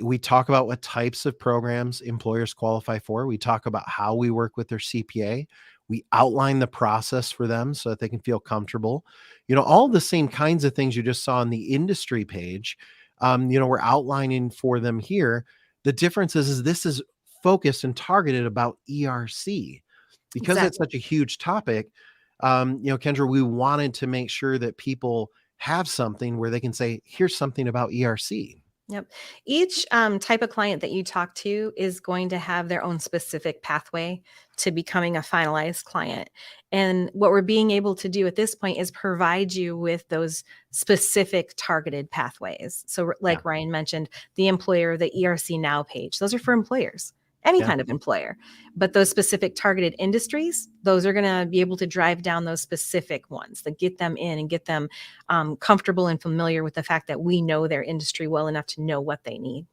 We talk about what types of programs employers qualify for. We talk about how we work with their CPA. We outline the process for them so that they can feel comfortable. All the same kinds of things you just saw on the industry page, we're outlining for them here. The difference is this is focused and targeted about ERC. Because it's such a huge topic, Kendra, we wanted to make sure that people have something where they can say, here's something about ERC. Yep. Each type of client that you talk to is going to have their own specific pathway to becoming a finalized client. And what we're being able to do at this point is provide you with those specific targeted pathways. So like Ryan mentioned, the employer, the ERC Now page, those are for employers. Any kind of employer, but those specific targeted industries, those are going to be able to drive down those specific ones that get them in and get them comfortable and familiar with the fact that we know their industry well enough to know what they need.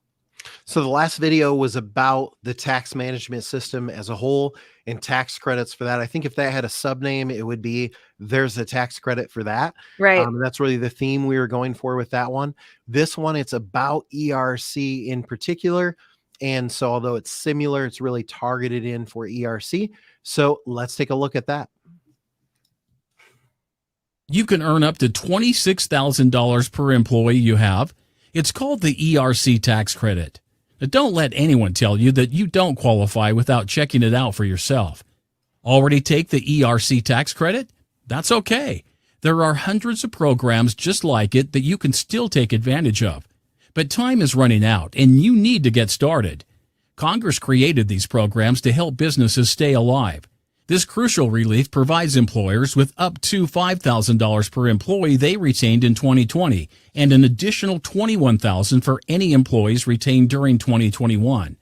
So the last video was about the tax management system as a whole and tax credits for that. I think if that had a subname, it would be there's a tax credit for that. Right. That's really the theme we were going for with that one. This one, it's about ERC in particular. And so although it's similar, it's really targeted in for ERC. So let's take a look at that. You can earn up to $26,000 per employee you have. It's called the ERC tax credit. But don't let anyone tell you that you don't qualify without checking it out for yourself. Already take the ERC tax credit? That's okay. There are hundreds of programs just like it that you can still take advantage of. But time is running out, and you need to get started. Congress created these programs to help businesses stay alive. This crucial relief provides employers with up to $5,000 per employee they retained in 2020 and an additional $21,000 for any employees retained during 2021.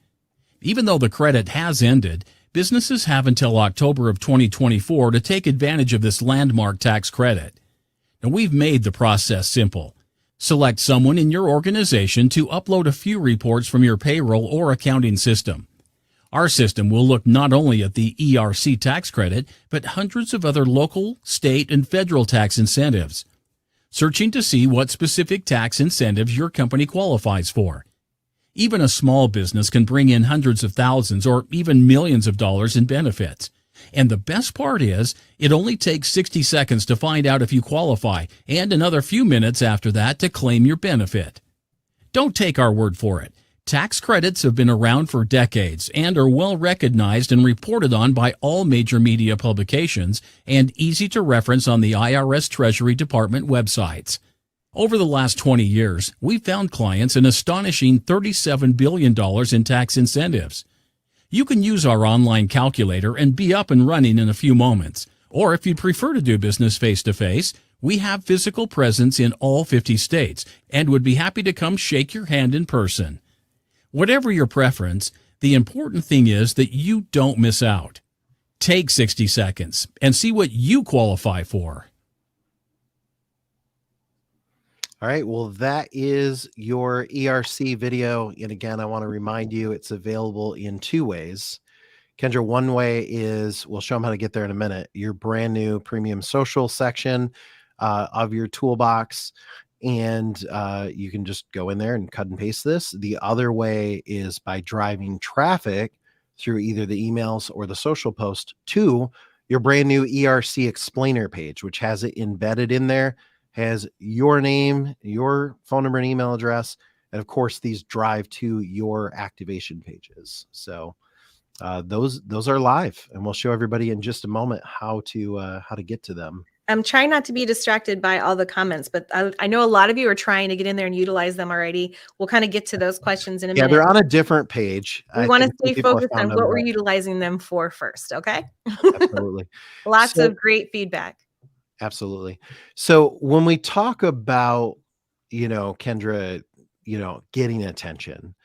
Even though the credit has ended, businesses have until October of 2024 to take advantage of this landmark tax credit. Now, we've made the process simple. Select someone in your organization to upload a few reports from your payroll or accounting system. Our system will look not only at the ERC tax credit, but hundreds of other local, state, and federal tax incentives. Searching to see what specific tax incentives your company qualifies for. Even a small business can bring in hundreds of thousands or even millions of dollars in benefits. And the best part is, it only takes 60 seconds to find out if you qualify and another few minutes after that to claim your benefit. Don't take our word for it. Tax credits have been around for decades and are well recognized and reported on by all major media publications and easy to reference on the IRS Treasury Department websites. Over the last 20 years, we've found clients an astonishing $37 billion in tax incentives. You can use our online calculator and be up and running in a few moments. Or if you'd prefer to do business face-to-face, we have physical presence in all 50 states and would be happy to come shake your hand in person. Whatever your preference, the important thing is that you don't miss out. Take 60 seconds and see what you qualify for. All right, well, that is your ERC video. And again, I want to remind you it's available in 2 ways. Kendra, one way is, we'll show them how to get there in a minute, your brand new premium social section of your toolbox. and you can just go in there and cut and paste this. The other way is by driving traffic through either the emails or the social post to your brand new ERC explainer page, which has it embedded in there, has your name, your phone number and email address, and of course these drive to your activation pages. So those are live, and we'll show everybody in just a moment how to get to them. I'm trying not to be distracted by all the comments, but I know a lot of you are trying to get in there and utilize them already. We'll kind of get to those questions in a minute. They're on a different page. We want to stay focused on what we're utilizing them for first. Okay. Absolutely. Lots of great feedback. Absolutely. So when we talk about, Kendra, getting attention,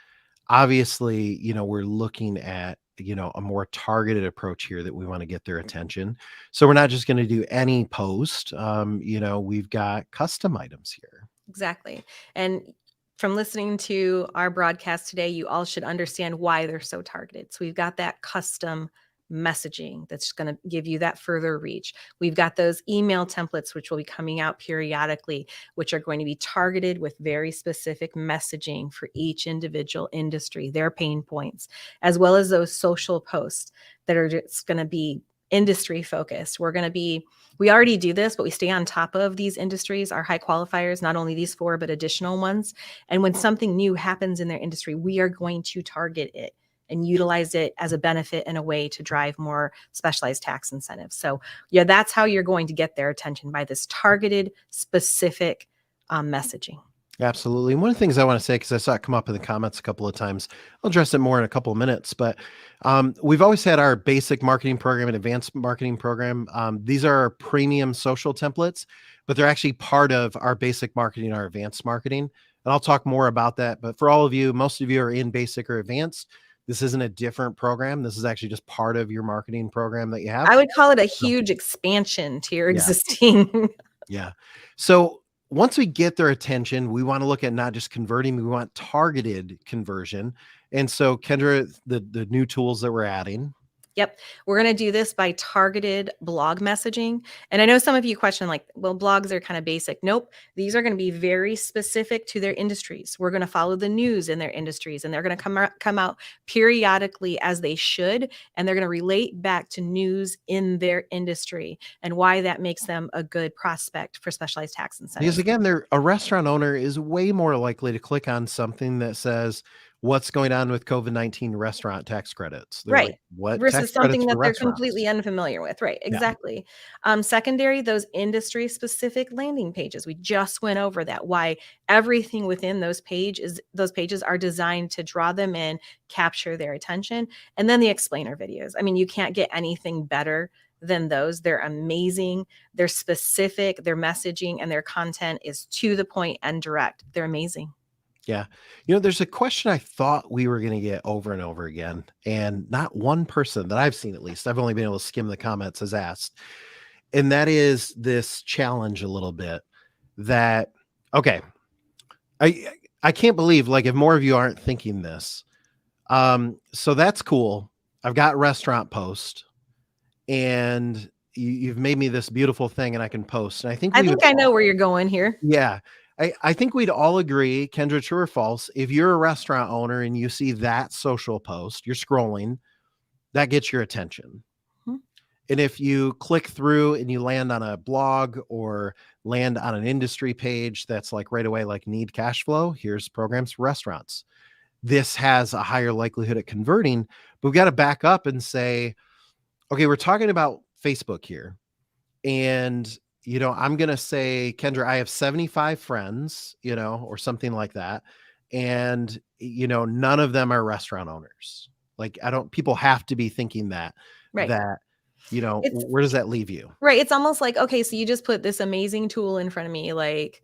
obviously, we're looking at, a more targeted approach here that we want to get their attention. So we're not just going to do any post. We've got custom items here. Exactly. And from listening to our broadcast today, you all should understand why they're so targeted. So we've got that custom messaging that's going to give you that further reach. We've got those email templates, which will be coming out periodically, which are going to be targeted with very specific messaging for each individual industry, their pain points, as well as those social posts that are just going to be industry focused. We already do this, but we stay on top of these industries, our high qualifiers, not only these 4, but additional ones. And when something new happens in their industry, we are going to target it and utilize it as a benefit and a way to drive more specialized tax incentives. So yeah, that's how you're going to get their attention, by this targeted, specific messaging. Absolutely. And one of the things I want to say, because I saw it come up in the comments a couple of times, I'll address it more in a couple of minutes, but we've always had our basic marketing program and advanced marketing program. These are our premium social templates, but they're actually part of our basic marketing, our advanced marketing. And I'll talk more about that. But for all of you, most of you are in basic or advanced. This isn't a different program. This is actually just part of your marketing program that you have. I would call it a huge expansion to your existing. Yeah. So once we get their attention, we want to look at not just converting, we want targeted conversion. And so Kendra, the new tools that we're adding. Yep. We're going to do this by targeted blog messaging. And I know some of you question like, well, blogs are kind of basic. Nope. These are going to be very specific to their industries. We're going to follow the news in their industries, and they're going to come out periodically as they should. And they're going to relate back to news in their industry and why that makes them a good prospect for specialized tax incentives. Because again, a restaurant owner is way more likely to click on something that says, what's going on with COVID-19 restaurant tax credits? They're right. Like, what versus something that they're restaurants? completely unfamiliar with. Right. Exactly. Yeah. Secondary, those industry specific landing pages. We just went over that, why everything within those pages are designed to draw them in, capture their attention. And then the explainer videos. I mean, you can't get anything better than those. They're amazing. They're specific. Their messaging and their content is to the point and direct. They're amazing. Yeah. There's a question I thought we were going to get over and over again, and not one person that I've seen, at least, I've only been able to skim the comments, has asked. And that is this challenge a little bit that, okay, I can't believe, like, if more of you aren't thinking this. So that's cool. I've got restaurant post, and you've made me this beautiful thing, and I can post. And I think I know where you're going here. Yeah. I think we'd all agree, Kendra, true or false, if you're a restaurant owner and you see that social post, you're scrolling, that gets your attention. Mm-hmm. And if you click through and you land on a blog or land on an industry page that's like right away, like need cash flow, here's programs for restaurants. This has a higher likelihood of converting, but we've got to back up and say, okay, we're talking about Facebook here. And I'm going to say, Kendra, I have 75 friends, or something like that. And, none of them are restaurant owners. Like, people have to be thinking that, right. That, where does that leave you? Right. It's almost like, okay, so you just put this amazing tool in front of me. Like,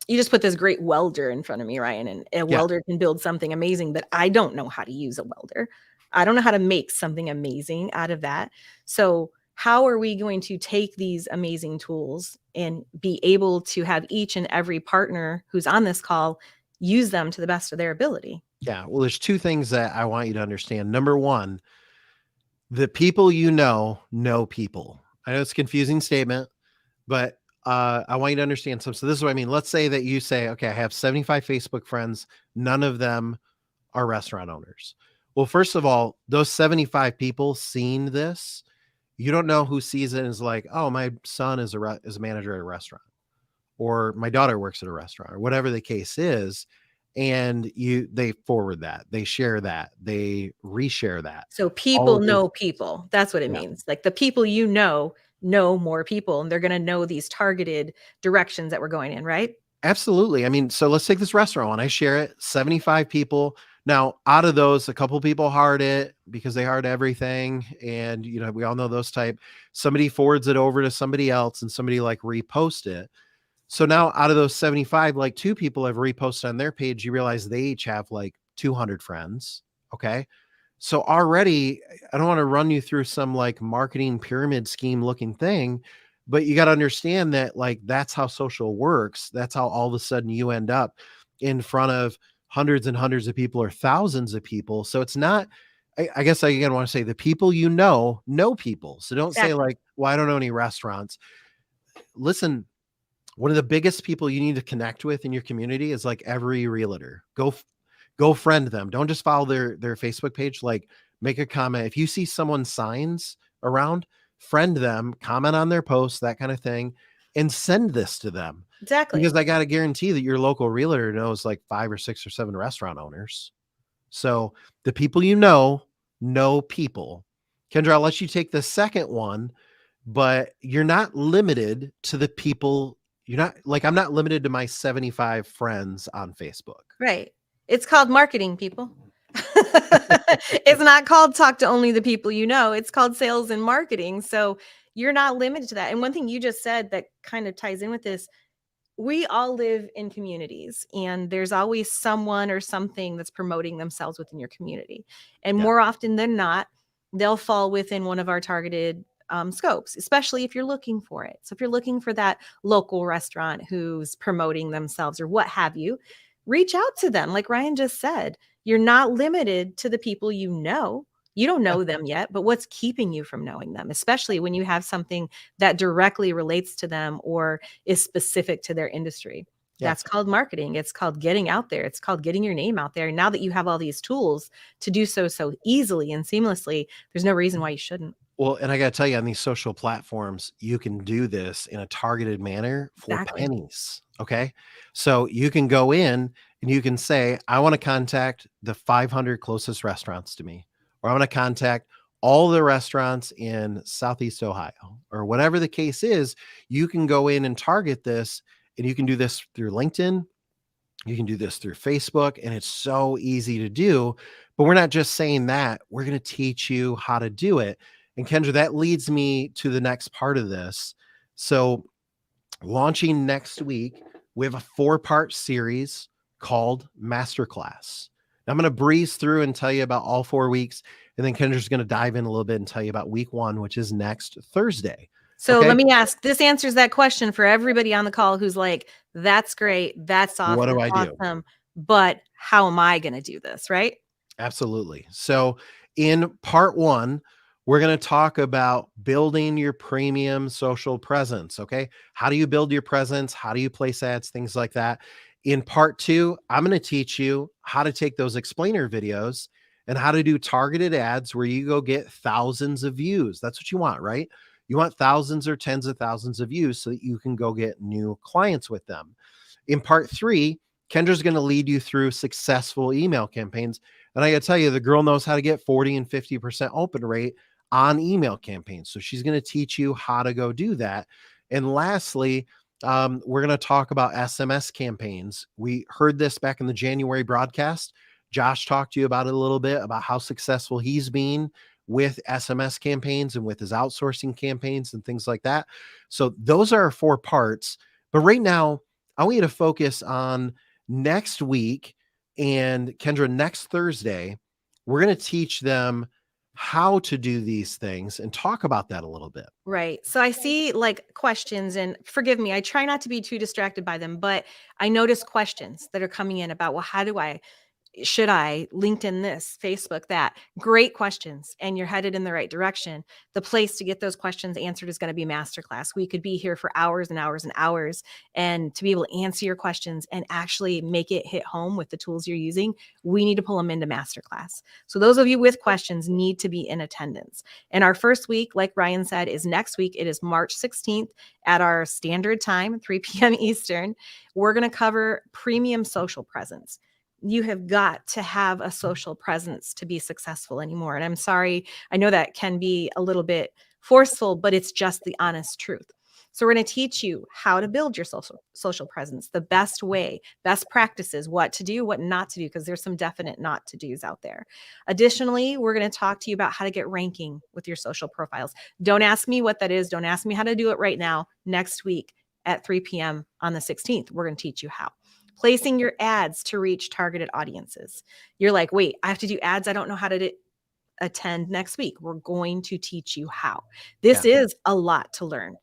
you just put this great welder in front of me, Ryan, and a welder can build something amazing, but I don't know how to use a welder. I don't know how to make something amazing out of that. So how are we going to take these amazing tools and be able to have each and every partner who's on this call use them to the best of their ability? Yeah. Well, there's two things that I want you to understand. Number one, the people know people. I know it's a confusing statement, but I want you to understand some. So this is what I mean. Let's say that you say, okay, I have 75 Facebook friends. None of them are restaurant owners. Well, first of all, those 75 people seeing this, you don't know who sees it and is like, oh, my son is is a manager at a restaurant, or my daughter works at a restaurant, or whatever the case is. And they forward that, they share that, they reshare that. So All people of those, know people. That's what it yeah. means. Like the people know more people, and they're going to know these targeted directions that we're going in, right? Absolutely. I mean, so let's take this restaurant one. I share it, 75 people. Now, out of those, a couple people heart it because they heart everything. And, we all know those type. Somebody forwards it over to somebody else and somebody like repost it. So now out of those 75, like 2 people have reposted on their page. You realize they each have like 200 friends. Okay. So already, I don't want to run you through some like marketing pyramid scheme looking thing, but you got to understand that like that's how social works. That's how all of a sudden you end up in front of hundreds and hundreds of people or thousands of people. So it's not, I guess I again want to say the people know people. So don't say Exactly. like, well, I don't know any restaurants. Listen, one of the biggest people you need to connect with in your community is like every realtor. Go friend them. Don't just follow their Facebook page. Like make a comment. If you see someone's signs around, friend them, comment on their posts, that kind of thing, and send this to them. Exactly. Because I got to guarantee that your local realtor knows like 5 or 6 or 7 restaurant owners. So the people know people. Kendra, I'll let you take the second one, but you're not limited to the people. You're not like, I'm not limited to my 75 friends on Facebook. Right. It's called marketing, people. It's not called talk to only the people you know. It's called sales and marketing. So you're not limited to that. And one thing you just said that kind of ties in with this, we all live in communities, and there's always someone or something that's promoting themselves within your community. And Yeah. more often than not, they'll fall within one of our targeted scopes, especially if you're looking for it. So if you're looking for that local restaurant who's promoting themselves or what have you, reach out to them. Like Ryan just said, you're not limited to the people you know. You don't know them yet, but what's keeping you from knowing them, especially when you have something that directly relates to them or is specific to their industry? Yeah. That's called marketing. It's called getting out there. It's called getting your name out there. And now that you have all these tools to do so easily and seamlessly, there's no reason why you shouldn't. Well, and I got to tell you, on these social platforms, you can do this in a targeted manner for Exactly. pennies. Okay. So you can go in and you can say, I want to contact the 500 closest restaurants to me, or I want to contact all the restaurants in Southeast Ohio, or whatever the case is. You can go in and target this, and you can do this through LinkedIn. You can do this through Facebook, and it's so easy to do. But we're not just saying that. We're going to teach you how to do it. And Kendra, that leads me to the next part of this. So launching next week, we have a 4-part series called Masterclass. Now, I'm going to breeze through and tell you about all 4 weeks. And then Kendra's going to dive in a little bit and tell you about week 1, which is next Thursday. So Okay? let me ask, this answers that question for everybody on the call who's like, that's great. That's awesome. What do I do? Awesome. But how am I going to do this? Right? Absolutely. So in part 1, we're going to talk about building your premium social presence. Okay. How do you build your presence? How do you place ads? Things like that. In part 2, I'm going to teach you how to take those explainer videos and how to do targeted ads where you go get thousands of views. That's what you want, right? You want thousands or tens of thousands of views so that you can go get new clients with them. In part 3, Kendra's going to lead you through successful email campaigns. And I got to tell you, the girl knows how to get 40 and 50% open rate on email campaigns. So she's going to teach you how to go do that. And lastly, we're going to talk about SMS campaigns. We heard this back in the January broadcast. Josh talked to you about it a little bit, about how successful he's been with SMS campaigns and with his outsourcing campaigns and things like that. So those are our 4 parts. But right now, I want you to focus on next week. And Kendra, next Thursday, we're going to teach them how to do these things and talk about that a little bit. Right. So I see like questions, and forgive me, I try not to be too distracted by them, but I notice questions that are coming in about, well, how do I should I LinkedIn this, Facebook that? Great questions, and you're headed in the right direction. The place to get those questions answered is going to be Masterclass. We could be here for hours and hours and hours, and to be able to answer your questions and actually make it hit home with the tools you're using, we need to pull them into Masterclass. So those of you with questions need to be in attendance. And our first week, like Ryan said, is next week. It is March 16th at our standard time, 3 p.m. Eastern. We're going to cover premium social presence. You have got to have a social presence to be successful anymore. And I'm sorry, I know that can be a little bit forceful, but it's just the honest truth. So we're going to teach you how to build your social presence, the best way, best practices, what to do, what not to do, because there's some definite not to do's out there. Additionally, we're going to talk to you about how to get ranking with your social profiles. Don't ask me what that is. Don't ask me how to do it right now. Next week at 3 p.m. on the 16th, we're going to teach you how. Placing your ads to reach targeted audiences. You're like, wait, I have to do ads. I don't know how to attend next week. We're going to teach you how. This is a lot to learn.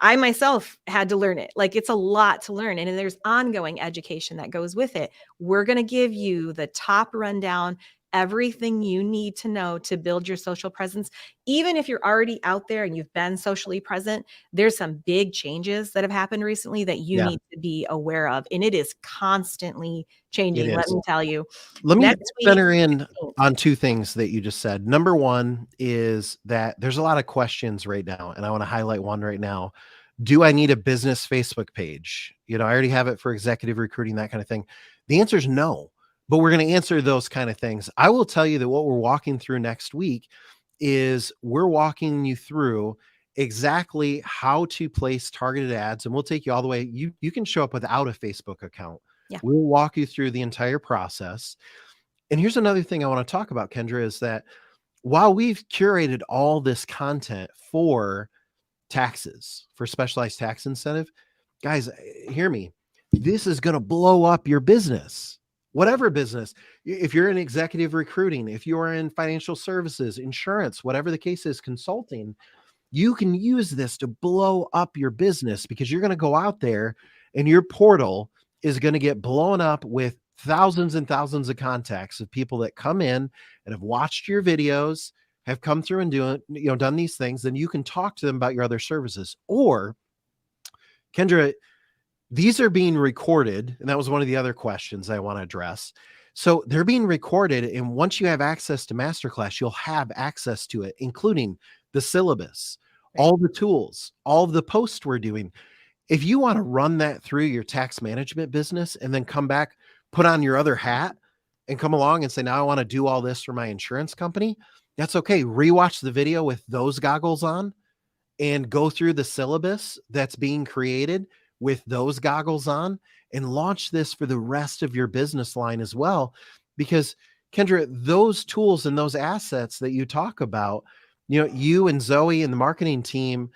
I myself had to learn it. Like, it's a lot to learn. And there's ongoing education that goes with it. We're going to give you the top rundown, everything you need to know to build your social presence. Even if you're already out there and you've been socially present, there's some big changes that have happened recently that you need to be aware of. And it is constantly changing. Let me tell you. Let me center in on two things that you just said. Number one is that there's a lot of questions right now, and I want to highlight one right now. Do I need a business Facebook page? I already have it for executive recruiting, that kind of thing. The answer is no. But we're going to answer those kind of things. I will tell you that what we're walking through next week is we're walking you through exactly how to place targeted ads. And we'll take you all the way. You can show up without a Facebook account. Yeah. We'll walk you through the entire process. And here's another thing I want to talk about, Kendra, is that while we've curated all this content for taxes, for specialized tax incentive, guys, hear me. This is going to blow up your business. Whatever business, if you're in executive recruiting, if you're in financial services, insurance, whatever the case is, consulting, you can use this to blow up your business, because you're going to go out there and your portal is going to get blown up with thousands and thousands of contacts of people that come in and have watched your videos, have come through and done these things. Then you can talk to them about your other services. Or, Kendra, these are being recorded, and that was one of the other questions I want to address. So they're being recorded, and once you have access to Masterclass, you'll have access to it, including the syllabus, all the tools, all of the posts we're doing. If you want to run that through your tax management business and then come back, put on your other hat, and come along and say, now I want to do all this for my insurance company, that's okay. Rewatch the video with those goggles on and go through the syllabus that's being created with those goggles on, and launch this for the rest of your business line as well. Because, Kendra, those tools and those assets that you talk about, you and Zoe and the marketing team,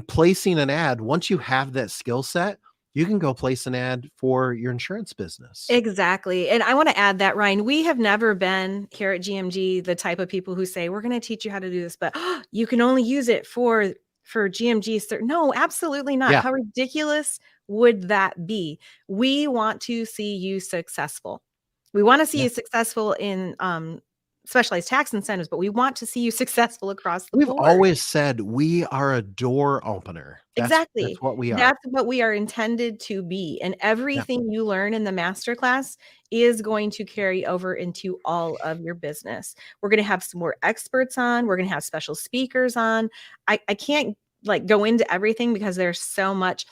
placing an ad, once you have that skill set, you can go place an ad for your insurance business. Exactly. And I want to add that, Ryan, we have never been here at GMG the type of people who say, we're going to teach you how to do this, but you can only use it for GMG. No, absolutely not. Yeah. How ridiculous would that be? We want to see you successful. We want to see you successful in specialized tax incentives, but we want to see you successful across the board. We've always said we are a door opener. Exactly. That's what we are. That's what we are intended to be. And everything you learn in the masterclass is going to carry over into all of your business. We're going to have some more experts on. We're going to have special speakers on. I can't go into everything because there's so much.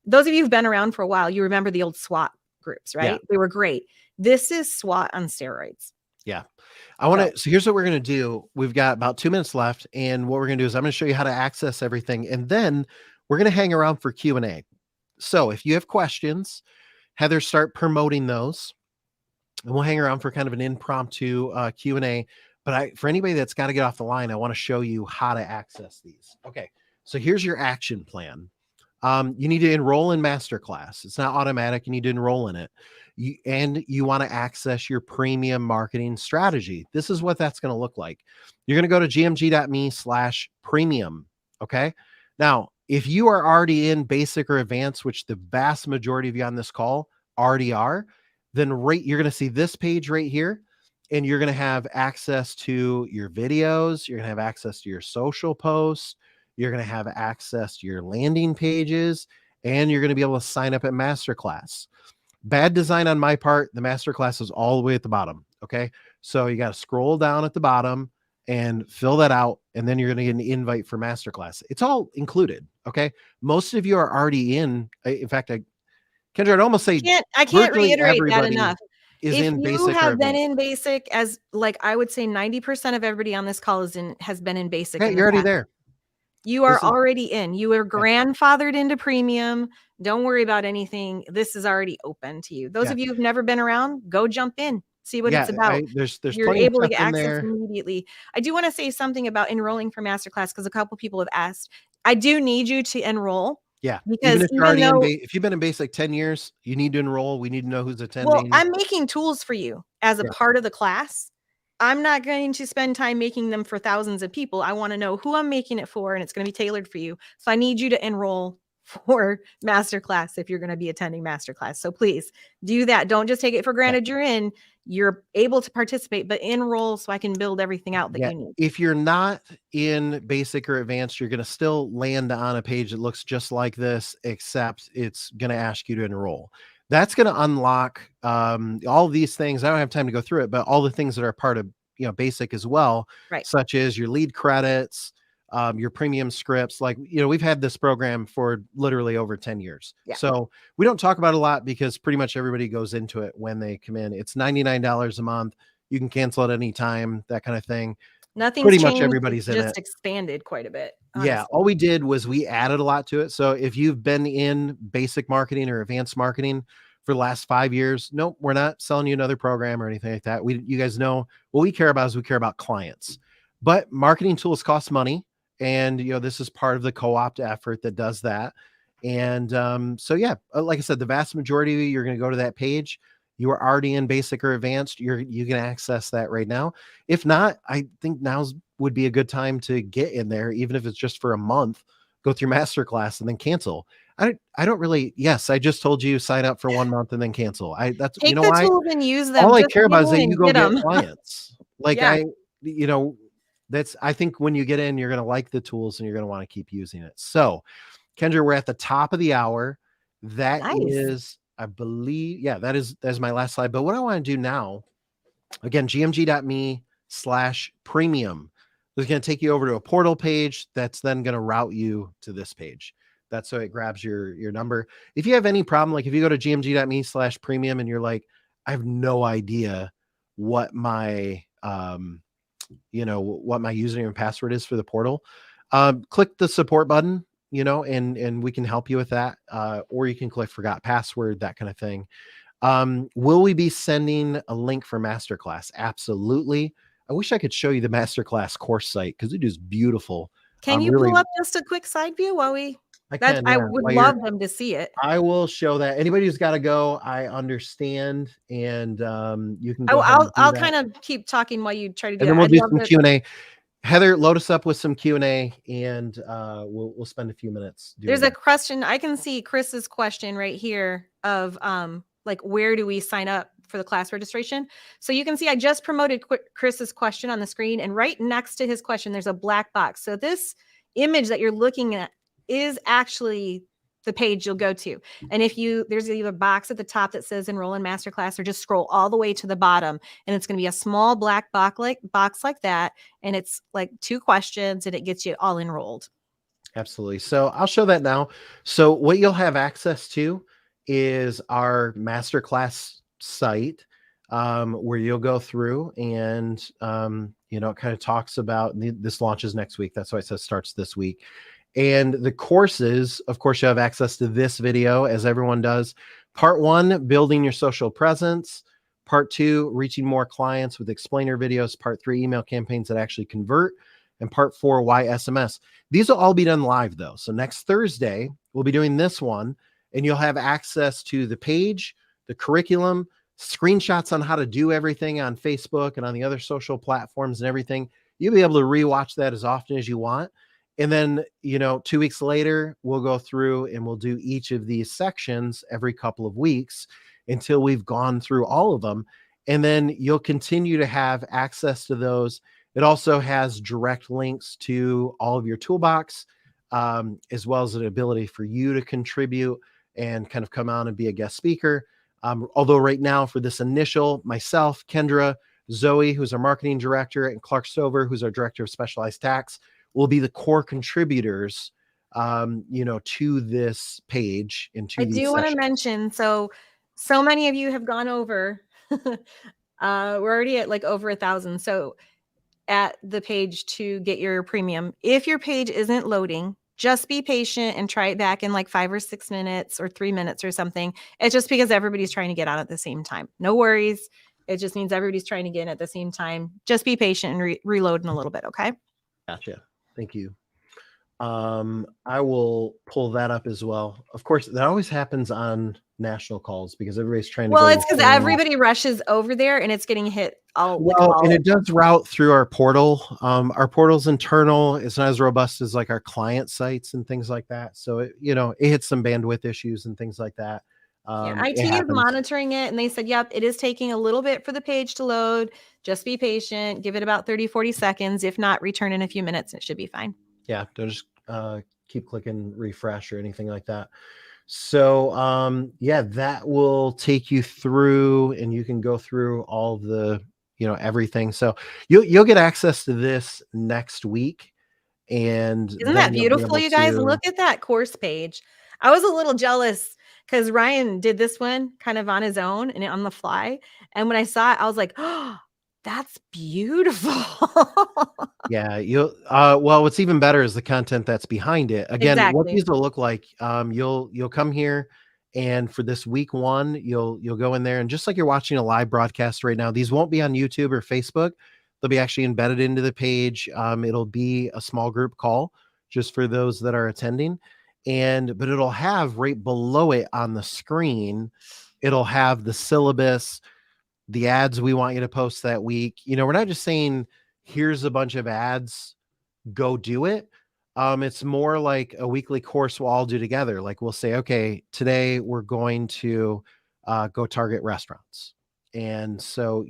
Those of you who've been around for a while, you remember the old SWAT groups, right? Yeah. They were great. This is SWAT on steroids. Yeah. So here's what we're going to do. We've got about 2 minutes left. And what we're going to do is I'm going to show you how to access everything. And then we're going to hang around for Q&A. So if you have questions, Heather, start promoting those. And we'll hang around for kind of an impromptu Q&A. But for anybody that's got to get off the line, I want to show you how to access these. Okay. So here's your action plan. You need to enroll in Masterclass. It's not automatic. You need to enroll in it. You want to access your premium marketing strategy. This is what that's going to look like. You're going to go to gmg.me/premium. Okay. Now, if you are already in basic or advanced, which the vast majority of you on this call already are, then you're going to see this page right here, and you're going to have access to your videos. You're going to have access to your social posts. You're going to have access to your landing pages, and you're going to be able to sign up at Masterclass. Bad design on my part. The Masterclass is all the way at the bottom. Okay. So you got to scroll down at the bottom and fill that out. And then you're going to get an invite for Masterclass. It's all included. Okay. Most of you are already in. In fact, Kendra, I'd almost say I can't virtually reiterate that everybody enough. is If in you basic or have been advanced. in basic, as like I would say 90% of everybody on this call has been in basic. Yeah, in the you're already past. there. You are This is- already in. You are grandfathered into premium. Don't worry about anything. This is already open to you. Those Yeah. of you who've never been around, go jump in. See what Yeah, it's about. there's You're plenty of able to stuff get in access there. immediately. I do want to say something about enrolling for Masterclass because a couple people have asked. I do need you to enroll. Yeah, Because even if you're already though, if you've been in basic 10 years, you need to enroll. We need to know who's attending. well, I'm making tools for you as a Yeah. part of the class. I'm not going to spend time making them for thousands of people. I want to know who I'm making it for, and it's going to be tailored for you. So I need you to enroll for Masterclass if you're going to be attending Masterclass. So please do that. Don't just take it for granted you're in. You're able to participate, but enroll so I can build everything out that you need. If you're not in basic or advanced, you're going to still land on a page that looks just like this, except it's going to ask you to enroll. That's going to unlock all these things. I don't have time to go through it, but all the things that are part of basic as well, right? Such as your lead credits, your premium scripts. Like, we've had this program for literally over 10 years. Yeah. So we don't talk about it a lot because pretty much everybody goes into it when they come in. It's $99 a month. You can cancel at any time, that kind of thing. Nothing's pretty changed. much everybody's it's in just it. Expanded quite a bit. Honestly. Yeah. All we did was we added a lot to it. So if you've been in basic marketing or advanced marketing for the last 5 years, nope, we're not selling you another program or anything like that. You guys know what we care about is we care about clients, but marketing tools cost money. And, this is part of the co-opt effort that does that. And so, yeah, like I said, the vast majority of you, you're going to go to that page. You are already in basic or advanced. You can access that right now. If not, I think would be a good time to get in there, even if it's just for a month, go through Masterclass and then cancel. I don't really, yes, I just told you sign up for 1 month and then cancel. That's, Take the tools and use them. All I care about is that you go get clients. Like yeah. I think when you get in, you're going to like the tools and you're going to want to keep using it. So Kendra, we're at the top of the hour. That is, I believe, that's my last slide. But what I want to do now, again, gmg.me/premium. It's going to take you over to a portal page that's then going to route you to this page. That's so it grabs your number. If you have any problem, like if you go to gmg.me/premium and you're like, I have no idea what my what my username and password is for the portal, click the support button, and we can help you with that. Or you can click forgot password, that kind of thing. Will we be sending a link for Masterclass? Absolutely. I wish I could show you the Masterclass course site because it is beautiful. Can you pull up just a quick side view while we? I would love them to see it. I will show that. Anybody who's got to go, I understand, and you can go. I'll kind of keep talking while you try to do it. And then we'll do some Q&A. Heather, load us up with some Q&A, and we'll spend a few minutes. There's a question. I can see Chris's question right here of like, where do we sign up for the class registration? So you can see I just promoted Chris's question on the screen, and right next to his question, there's a black box. So this image that you're looking at is actually the page you'll go to. And there's either a box at the top that says enroll in Masterclass, or just scroll all the way to the bottom, and it's going to be a small black box like that. And it's like 2 questions and it gets you all enrolled. Absolutely. So I'll show that now. So what you'll have access to is our Masterclass site, where you'll go through and, it kind of talks about, this launches next week. That's why it says starts this week. And the courses, of course, you have access to this video, as everyone does. Part 1, building your social presence. Part 2, reaching more clients with explainer videos. Part 3, email campaigns that actually convert. And Part 4, why SMS. These will all be done live, though. So next Thursday, we'll be doing this one, and you'll have access to the page, the curriculum, screenshots on how to do everything on Facebook and on the other social platforms and everything. You'll be able to rewatch that as often as you want. And then, 2 weeks later, we'll go through and we'll do each of these sections every couple of weeks. until we've gone through all of them. And then you'll continue to have access to those. It also has direct links to all of your toolbox, as well as an ability for you to contribute and kind of come on and be a guest speaker. Although right now for this initial, myself, Kendra, Zoe, who's our marketing director, and Clark Stover, who's our director of specialized tax, will be the core contributors, to this page and to I these do want to sessions. mention, so many of you have gone over. We're already at like over 1,000. So at the page to get your premium, if your page isn't loading, just be patient and try it back in like 5 or 6 minutes or 3 minutes or something. It's just because everybody's trying to get on at the same time. No worries. It just means everybody's trying to get in at the same time. Just be patient and reload in a little bit. Okay. Gotcha. Thank you. I will pull that up as well. Of course, that always happens on national calls because everybody's trying to Well, go it's because everybody rushes over there and it's getting hit all. and it does route through our portal. Our portal's internal. It's not as robust as like our client sites and things like that. So it hits some bandwidth issues and things like that. IT is monitoring it, and they said, yep, it is taking a little bit for the page to load. Just be patient. Give it about 30, 40 seconds. If not, return in a few minutes. It should be fine. Yeah, don't just keep clicking refresh or anything like that. So that will take you through, and you can go through all the everything. So you'll get access to this next week. And isn't that beautiful, you guys? Look at that course page. I was a little jealous because Ryan did this one kind of on his own and on the fly. And when I saw it, I was like, oh, that's beautiful. Yeah, well, what's even better is the content that's behind it. Again, what these will look like, you'll come here, and for this week 1, you'll go in there, and just like you're watching a live broadcast right now, these won't be on YouTube or Facebook. They'll be actually embedded into the page. It'll be a small group call just for those that are attending. But it'll have right below it on the screen, it'll have the syllabus, the ads we want you to post that week. We're not just saying, here's a bunch of ads, go do it. It's more like a weekly course we'll all do together. Like we'll say, okay, today we're going to go target restaurants. And so,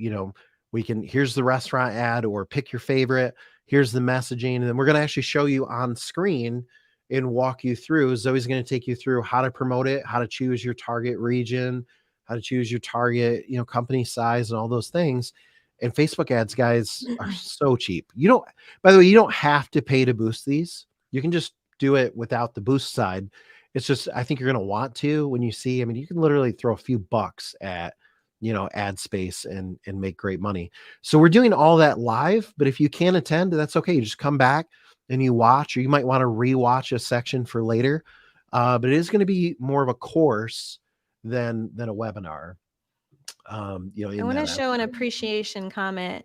we can, here's the restaurant ad, or pick your favorite. Here's the messaging. And then we're going to actually show you on screen and walk you through. Zoe's going to take you through how to promote it, how to choose your target region, how to choose your target, company size and all those things. And Facebook ads, guys, are so cheap. By the way, you don't have to pay to boost these. You can just do it without the boost side. It's just, I think you're going to want to when you see, you can literally throw a few bucks at, ad space and make great money. So we're doing all that live, but if you can't attend, that's okay. You just come back and you watch, or you might want to rewatch a section for later. But it is going to be more of a course than a webinar. I want to show an appreciation comment.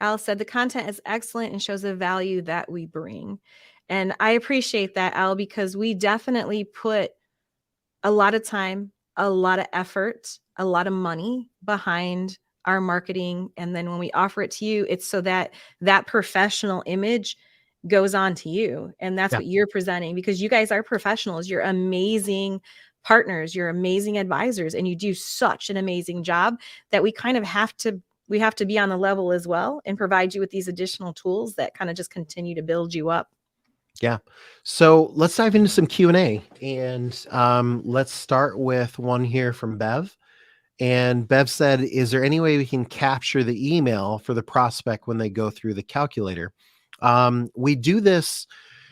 Al said the content is excellent and shows the value that we bring. And I appreciate that, Al, because we definitely put a lot of time, a lot of effort, a lot of money behind our marketing. And then when we offer it to you, it's so that that professional image goes on to you. And that's what you're presenting, because you guys are professionals. You're amazing partners. You're amazing advisors, and you do such an amazing job that we kind of have to be on the level as well and provide you with these additional tools that kind of just continue to build you up. Yeah. So let's dive into some Q&A, and let's start with one here from Bev. And Bev said, is there any way we can capture the email for the prospect when they go through the calculator? We do this.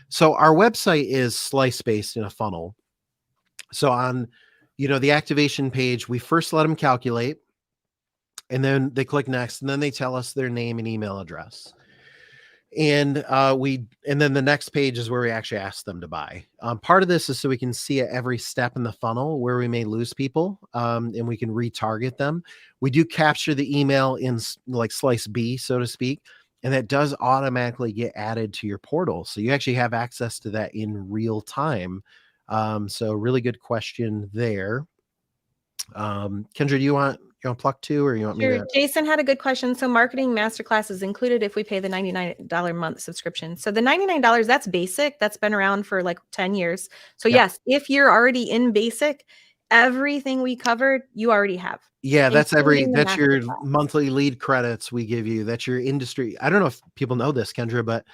So our website is slice-based in a funnel. So on, the activation page, we first let them calculate, and then they click next, and then they tell us their name and email address. And then the next page is where we actually ask them to buy. Part of this is so we can see at every step in the funnel where we may lose people, and we can retarget them. We do capture the email in like slice B, so to speak, and that does automatically get added to your portal. So you actually have access to that in real time. So really good question there. Kendra, do you want pluck two, or you want me to? Jason had a good question. So marketing masterclass is included if we pay the $99 a month subscription. So the $99, that's basic. That's been around for like 10 years. So yes, if you're already in basic, everything we covered, you already have. Yeah, that's including the that's your Masterclass. monthly lead credits we give you. That's your industry. I don't know if people know this, Kendra, but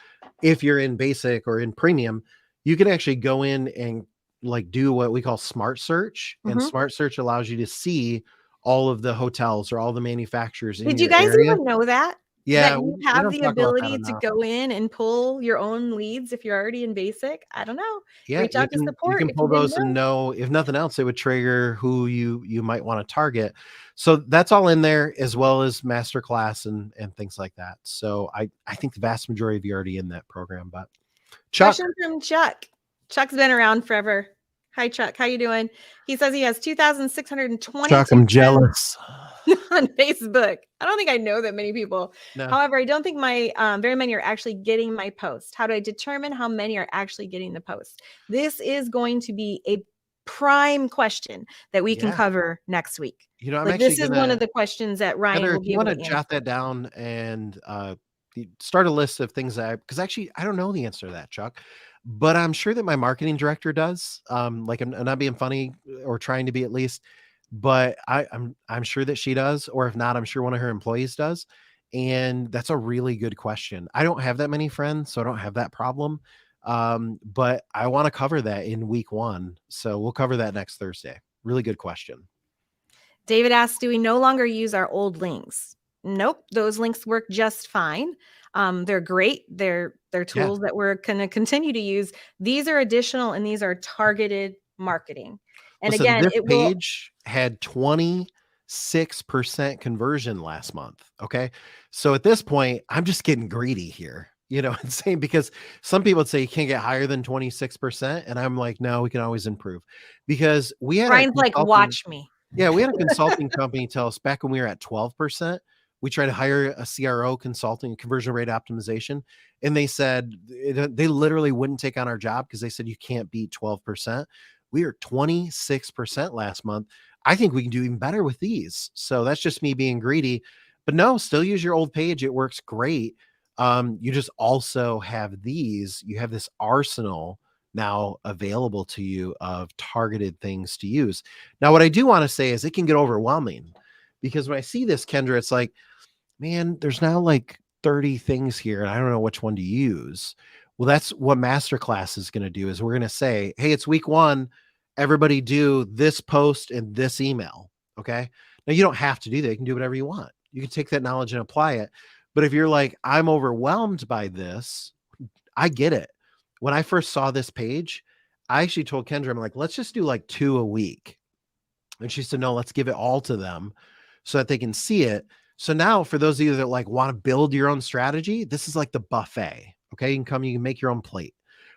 if you're in basic or in premium, you can actually go in and like do what we call smart search. And Mhm. smart search allows you to see all of the hotels or all the manufacturers in Did you your guys area. even know that? Yeah, That you we have don't the talk about that ability to enough. go in and pull your own leads if you're already in basic? I don't know. Yeah, Reach out to you support can if you pull didn't those and know. know, if nothing else, it would trigger who you might want to target. So that's all in there, as well as Masterclass and things like that. So I think the vast majority of you are already in that program. But Chuck, Question from Chuck. Chuck's been around forever. Hi, Chuck. How you doing? He says he has 2,622 Chuck, I'm friends jealous. on Facebook. I don't think I know that many people. No. However, I don't think my very many are actually getting my post. How do I determine how many are actually getting the post? This is going to be a prime question that we can Yeah. cover next week. You know, I'm Like actually this is one of gonna, the questions that Ryan Heather, will if be you able want to to answer. jot that down and start a list of things that because actually I don't know the answer to that, Chuck, but I'm sure that my marketing director does. Like I'm not being funny or trying to be at least, but I'm sure that she does, or if not, I'm sure one of her employees does. And that's a really good question. I don't have that many friends, so I don't have that problem. But I want to cover that in week 1. So we'll cover that next Thursday. Really good question. David asks, do we no longer use our old links? Nope, those links work just fine. They're great. They're Yeah. tools that we're going to continue to use. These are additional and these are targeted marketing. And Listen, again, this it will page had 26% conversion last month. Okay. So at this point, I'm just getting greedy here, and saying because some people would say you can't get higher than 26%. And I'm like, no, we can always improve because we had a Ryan's like, consulting. watch me. Yeah, we had a consulting company tell us back when we were at 12%, we tried to hire a CRO consulting conversion rate optimization. And they said they literally wouldn't take on our job because they said you can't beat 12%. We are 26% last month. I think we can do even better with these. So that's just me being greedy. But no, still use your old page. It works great. You just also have these, you have this arsenal now available to you of targeted things to use. Now, what I do want to say is it can get overwhelming because when I see this, Kendra, it's like, man, there's now like 30 things here and I don't know which one to use. Well, that's what Masterclass is going to do is we're going to say, hey, it's week 1. Everybody do this post and this email. Okay. Now you don't have to do that. You can do whatever you want. You can take that knowledge and apply it. But if you're like, I'm overwhelmed by this, I get it. When I first saw this page, I actually told Kendra, I'm like, let's just do like 2 a week. And she said, no, let's give it all to them so that they can see it. So now for those of you that like want to build your own strategy, this is like the buffet. Okay. You can make your own plate.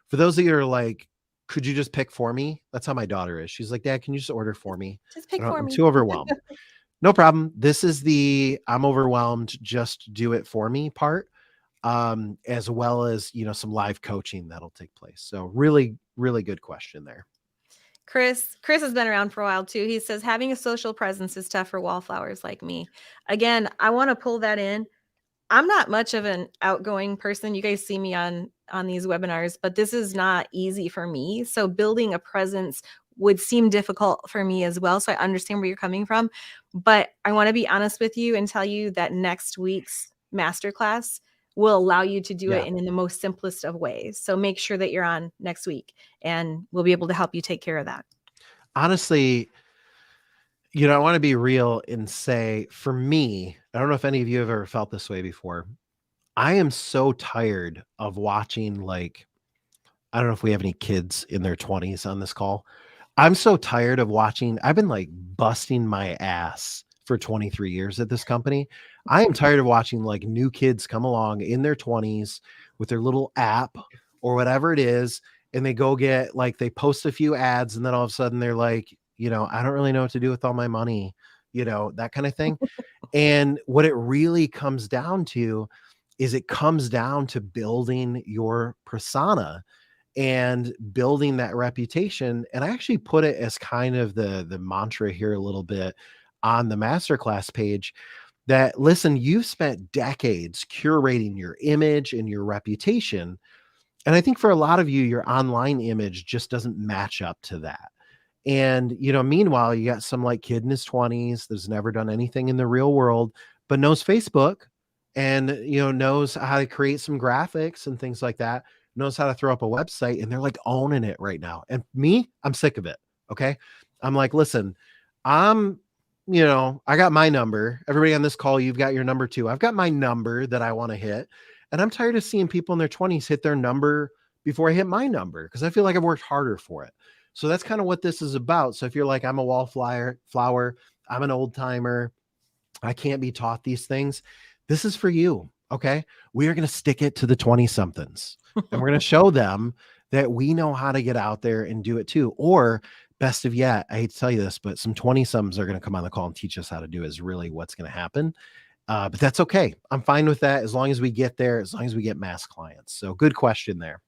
For those of you that are like, could you just pick for me? That's how my daughter is. She's like, Dad, can you just order for me? Just pick for I'm me. too overwhelmed. No problem. This is the I'm overwhelmed, just do it for me part. As well as, some live coaching that'll take place. So really, really good question there. Chris has been around for a while too. He says having a social presence is tough for wallflowers like me. Again, I want to pull that in. I'm not much of an outgoing person. You guys see me on these webinars, but this is not easy for me. So building a presence would seem difficult for me as well. So I understand where you're coming from, but I want to be honest with you and tell you that next week's masterclass will allow you to do it in the most simplest of ways. So make sure that you're on next week and we'll be able to help you take care of that. Honestly, I want to be real and say for me, I don't know if any of you have ever felt this way before. I am so tired of watching, like, I don't know if we have any kids in their 20s on this call. I'm so tired of watching. I've been like busting my ass for 23 years at this company. I am tired of watching like new kids come along in their 20s with their little app or whatever it is. And they go get like, they post a few ads and then all of a sudden they're like, I don't really know what to do with all my money, that kind of thing. And what it really comes down to is it comes down to building your persona and building that reputation. And I actually put it as kind of the mantra here a little bit on the masterclass page that, listen, you've spent decades curating your image and your reputation. And I think for a lot of you, your online image just doesn't match up to that. And, meanwhile, you got some like kid in his 20s that's never done anything in the real world, but knows Facebook and, knows how to create some graphics and things like that, knows how to throw up a website, and they're like owning it right now. And me, I'm sick of it. Okay. I'm like, listen, I'm, I got my number. Everybody on this call, you've got your number too. I've got my number that I want to hit. And I'm tired of seeing people in their 20s hit their number before I hit my number, because I feel like I've worked harder for it. So that's kind of what this is about. So if you're like, I'm a wallflower, I'm an old timer, I can't be taught these things, this is for you. Okay. We are going to stick it to the 20 somethings and we're going to show them that we know how to get out there and do it too. Or best of yet, I hate to tell you this, but some 20 somethings are going to come on the call and teach us how to do it is really what's going to happen. But that's okay. I'm fine with that as long as we get there, as long as we get mass clients. So good question there.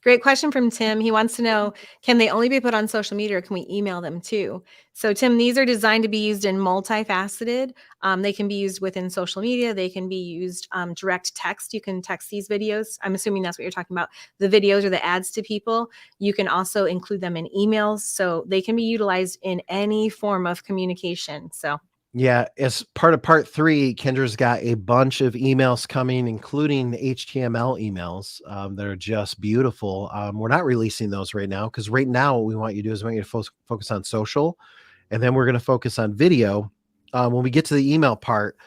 Great question from Tim. He wants to know, can they only be put on social media or can we email them too? So Tim, these are designed to be used in multifaceted. They can be used within social media. They can be used direct text. You can text these videos. I'm assuming that's what you're talking about. The videos or the ads to people. You can also include them in emails. So they can be utilized in any form of communication. So yeah, as part of part 3, Kendra's got a bunch of emails coming, including HTML emails that are just beautiful. We're not releasing those right now because right now what we want you to do is we want you to focus on social, and then we're going to focus on video. When we get to the email part,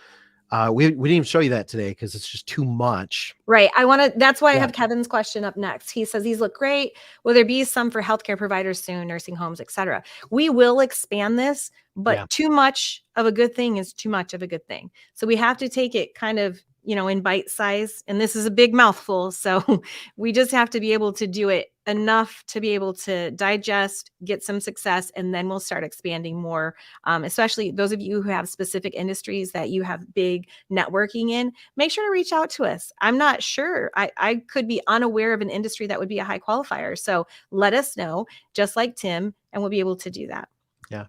we didn't even show you that today because it's just too much. Right. That's why I have Kevin's question up next. He says, these look great. Will there be some for healthcare providers soon, nursing homes, etc.? We will expand this, but too much of a good thing is too much of a good thing. So we have to take it kind of, in bite size. And this is a big mouthful. So we just have to be able to do it enough to be able to digest, get some success, and then we'll start expanding more. Especially those of you who have specific industries that you have big networking in, make sure to reach out to us. I'm not sure. I could be unaware of an industry that would be a high qualifier. So let us know, just like Tim, and we'll be able to do that. Yeah.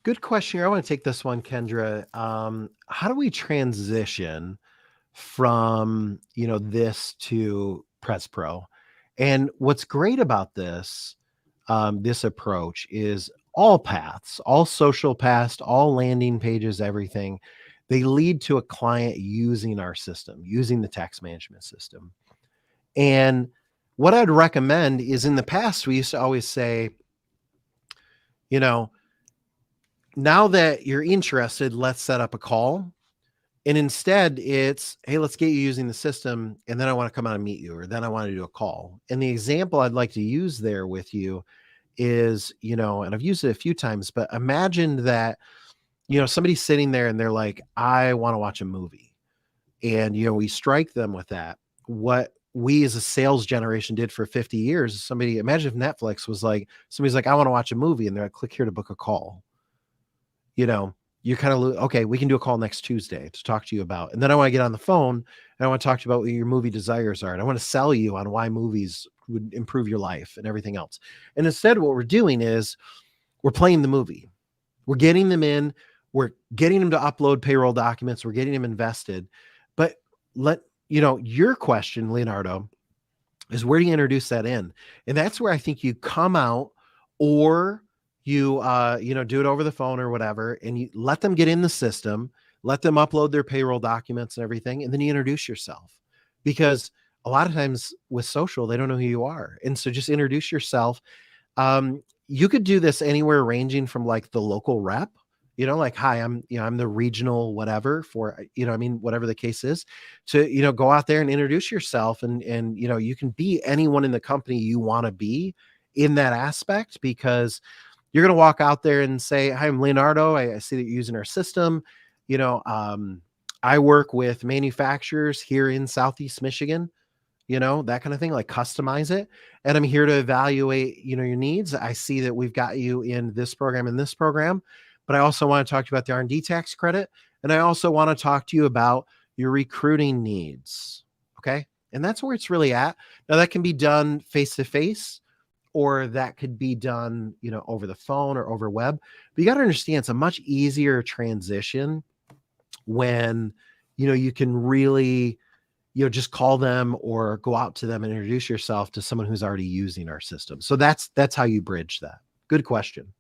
Good question here. I want to take this one, Kendra. How do we transition from, this to Prez Pro? And what's great about this approach is all paths, all social paths, all landing pages, everything, they lead to a client using our system, using the tax management system. And what I'd recommend is, in the past, we used to always say, now that you're interested, let's set up a call. And instead it's, hey, let's get you using the system. And then I want to come out and meet you, or then I want to do a call. And the example I'd like to use there with you is, and I've used it a few times, but imagine that, somebody's sitting there and they're like, I want to watch a movie. And, we strike them with that. What we as a sales generation did for 50 years, imagine if Netflix was like, somebody's like, I want to watch a movie. And they're like, click here to book a call. You're kind of, okay, we can do a call next Tuesday to talk to you about. And then I want to get on the phone and I want to talk to you about what your movie desires are. And I want to sell you on why movies would improve your life and everything else. And instead, what we're doing is we're playing the movie. We're getting them in. We're getting them to upload payroll documents. We're getting them invested. But your question, Leonardo, is where do you introduce that in? And that's where I think you come out, or you do it over the phone or whatever, and you let them get in the system, let them upload their payroll documents and everything. And then you introduce yourself, because a lot of times with social, they don't know who you are. And so just introduce yourself. You could do this anywhere, ranging from like the local rep, like, hi, I'm the regional, whatever, for, whatever the case is, to, go out there and introduce yourself. And, you can be anyone in the company you want to be in that aspect, because you're going to walk out there and say, hi, I'm Leonardo. I see that you're using our system. I work with manufacturers here in Southeast Michigan, that kind of thing, like customize it. And I'm here to evaluate, your needs. I see that we've got you in this program and this program, but I also want to talk to you about the R&D tax credit. And I also want to talk to you about your recruiting needs. Okay. And that's where it's really at. Now that can be done face-to-face, or that could be done, over the phone or over web. But you got to understand, it's a much easier transition when, you can really, just call them or go out to them and introduce yourself to someone who's already using our system. So that's how you bridge that. Good question.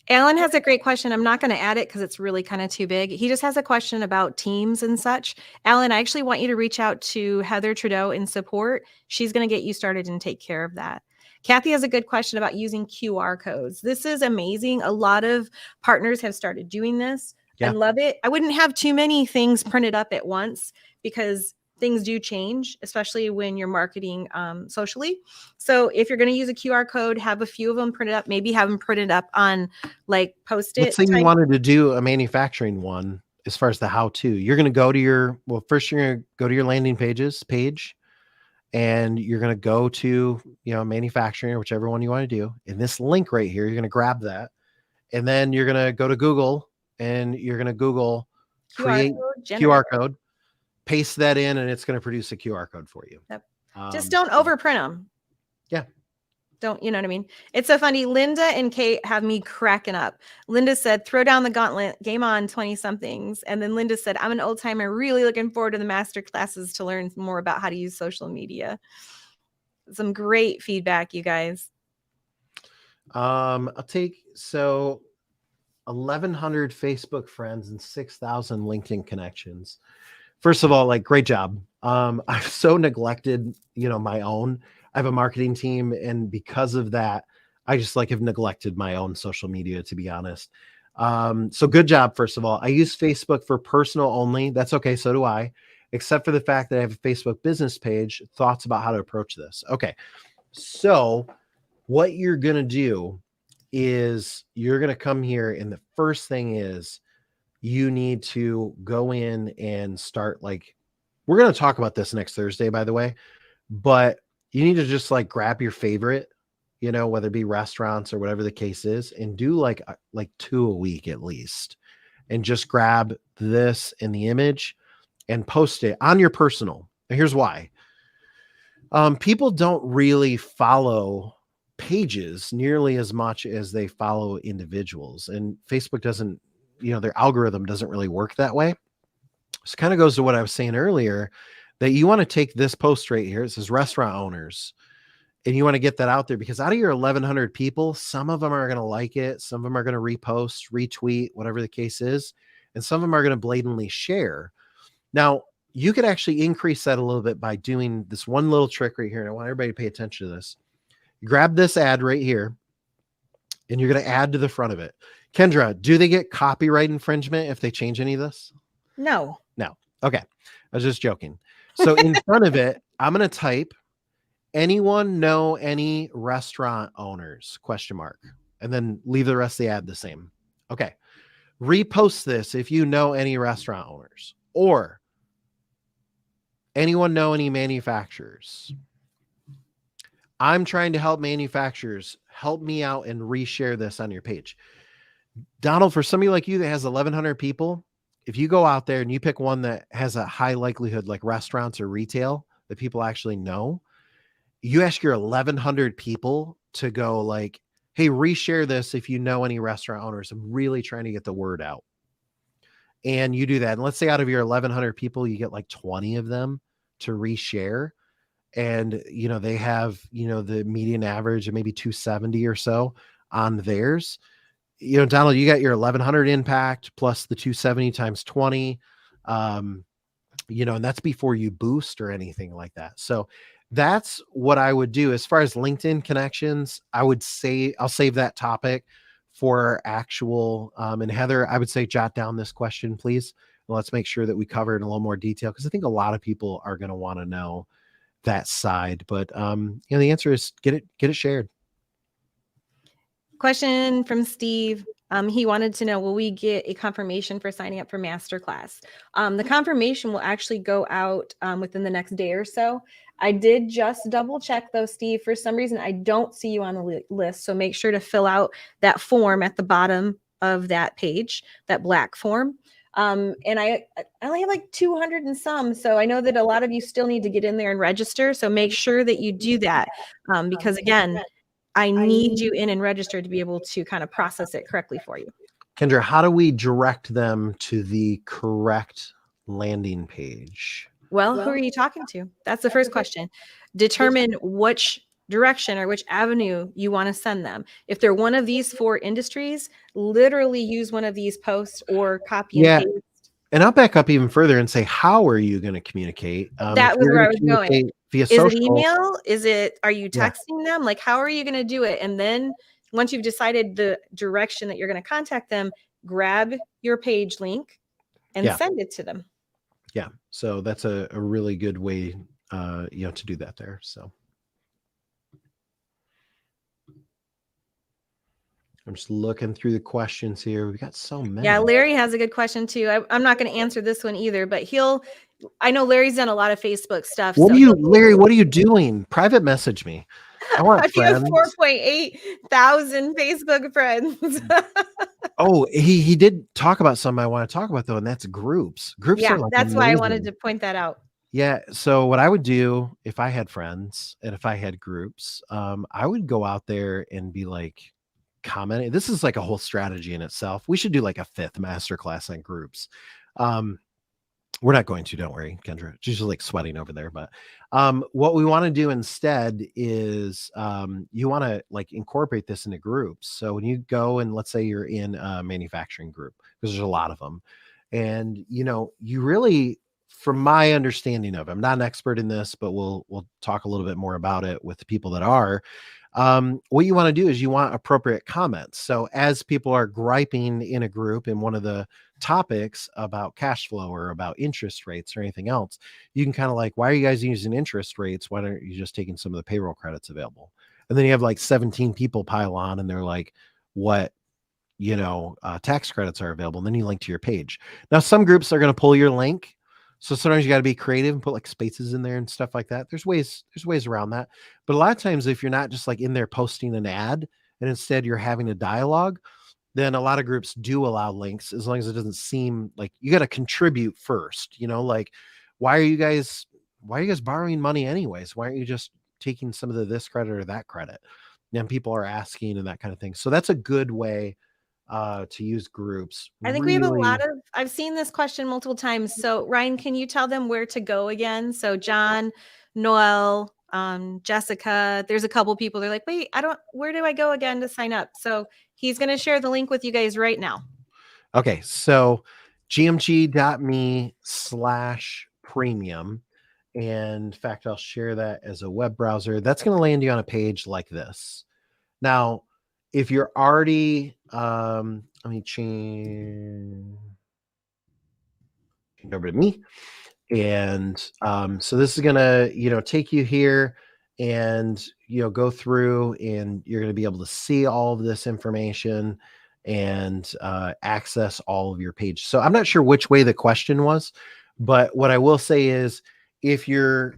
Alan has a great question. I'm not going to add it because it's really kind of too big. He just has a question about teams and such. Alan, I actually want you to reach out to Heather Trudeau in support. She's going to get you started and take care of that. Kathy has a good question about using QR codes. This is amazing. A lot of partners have started doing this. I love it. I wouldn't have too many things printed up at once because things do change, especially when you're marketing socially. So if you're going to use a QR code, have a few of them printed up, maybe have them printed up on like Post-it. Let's say you wanted to do a manufacturing one as far as the how-to. You're going to go to your, first you're going to go to your landing page, and you're going to go to, manufacturing or whichever one you want to do. In this link right here, you're going to grab that. And then you're going to go to Google and you're going to Google create QR code, paste that in, and it's going to produce a QR code for you. Yep. Just don't overprint them. Yeah. Don't, you know what I mean? It's so funny. Linda and Kate have me cracking up. Linda said, throw down the gauntlet, game on 20 somethings. And then Linda said, I'm an old timer, really looking forward to the master classes to learn more about how to use social media. Some great feedback, you guys. I'll take, 1,100 Facebook friends and 6,000 LinkedIn connections. First of all, great job. I've so neglected, my own. I have a marketing team, and because of that, I just have neglected my own social media, to be honest. So good job. First of all, I use Facebook for personal only. That's okay. So do I, except for the fact that I have a Facebook business page, thoughts about how to approach this. Okay. So what you're going to do is you're going to come here, and the first thing is you need to go in and start we're going to talk about this next Thursday, by the way, but you need to just grab your favorite, whether it be restaurants or whatever the case is, and do like 2 a week at least, and just grab this in the image and post it on your personal. And here's why. People don't really follow pages nearly as much as they follow individuals, and Facebook doesn't, their algorithm doesn't really work that way. So it kind of goes to what I was saying earlier, that you want to take this post right here. It says restaurant owners, and you want to get that out there, because out of your 1,100 people, some of them are going to like it. Some of them are going to repost, retweet, whatever the case is. And some of them are going to blatantly share. Now, you could actually increase that a little bit by doing this one little trick right here. And I want everybody to pay attention to this. You grab this ad right here, and you're going to add to the front of it. Kendra, do they get copyright infringement if they change any of this? No. Okay. I was just joking. So in front of it, I'm going to type, anyone know any restaurant owners? ? And then leave the rest of the ad the same. Okay. Repost this if you know any restaurant owners, or anyone know any manufacturers. I'm trying to help manufacturers. Help me out and reshare this on your page. Donald, for somebody like you that has 1,100 people, if you go out there and you pick one that has a high likelihood, like restaurants or retail, that people actually know, you ask your 1,100 people to go hey, reshare this if you know any restaurant owners. I'm really trying to get the word out. And you do that. And let's say out of your 1,100 people, you get 20 of them to reshare. And, they have, the median average of maybe 270 or so on theirs. Donald, you got your 1,100 impact plus the 270 times 20, and that's before you boost or anything like that. So that's what I would do. As far as LinkedIn connections, I would say I'll save that topic for actual, and Heather, I would say jot down this question, please. And let's make sure that we cover it in a little more detail, because I think a lot of people are going to want to know that side. But, the answer is get it shared. Question from Steve. He wanted to know, will we get a confirmation for signing up for Masterclass? The confirmation will actually go out within the next day or so. I did just double check though, Steve. For some reason, I don't see you on the list. So make sure to fill out that form at the bottom of that page, that black form. And I only have 200 and some. So I know that a lot of you still need to get in there and register. So make sure that you do that. Because again, I need you in and registered to be able to kind of process it correctly for you. Kendra, how do we direct them to the correct landing page? Well, who are you talking to? That's the first question. Determine which direction or which avenue you want to send them. If they're one of these 4 industries, literally use one of these posts or copy and Yeah. paste. And I'll back up even further and say, how are you going to communicate? That If was you're where I going was to communicate going. via Is it social, email? Are you yeah, texting them? Like, how are you going to do it? And then once you've decided the direction that you're going to contact them, grab your page link and yeah, send it to them. yeah. So that's a really good way, to do that there. So I'm just looking through the questions here. We've got so many. Yeah, Larry has a good question too. I'm not going to answer this one either, but I know Larry's done a lot of Facebook stuff. Larry, what are you doing? Private message me. I want You have friends. 4.8 thousand Facebook friends. Oh, he did talk about something I want to talk about though, and that's groups. Groups Yeah, are like that's why I wanted amazing. to point that out. Yeah. So what I would do if I had friends and if I had groups, I would go out there and be like commenting. This is like a whole strategy in itself. We should do like a 5th masterclass on groups. We're not going to, don't worry, Kendra. She's just like sweating over there. But what we want to do instead is you want to like incorporate this into groups. So when you go and let's say you're in a manufacturing group, because there's a lot of them, and you really, from my understanding of it, I'm not an expert in this, but we'll talk a little bit more about it with the people that are. What you want to do is you want appropriate comments. So as people are griping in a group in one of the topics about cash flow or about interest rates or anything else, you can kind of like, why are you guys using interest rates? Why aren't you just taking some of the payroll credits available? And then you have like 17 people pile on and they're like, what, tax credits are available. And then you link to your page. Now, some groups are going to pull your link. So sometimes you got to be creative and put like spaces in there and stuff like that. There's ways around that. But a lot of times if you're not just like in there posting an ad and instead you're having a dialogue, then a lot of groups do allow links as long as it doesn't seem like you got to contribute first, like, why are you guys borrowing money anyways? Why aren't you just taking some of this credit or that credit? And people are asking and that kind of thing. So that's a good way to use groups. I think we have a lot of, I've seen this question multiple times. So Ryan, can you tell them where to go again? So John, Noel, Jessica, there's a couple people. They're like, wait, where do I go again to sign up? So he's going to share the link with you guys right now. Okay. So gmg.me/premium. And in fact, I'll share that as a web browser. That's going to land you on a page like this. Now, if you're already, let me change over to me. And so this is going to, take you here and, go through and you're going to be able to see all of this information and access all of your page. So I'm not sure which way the question was, but what I will say is if you're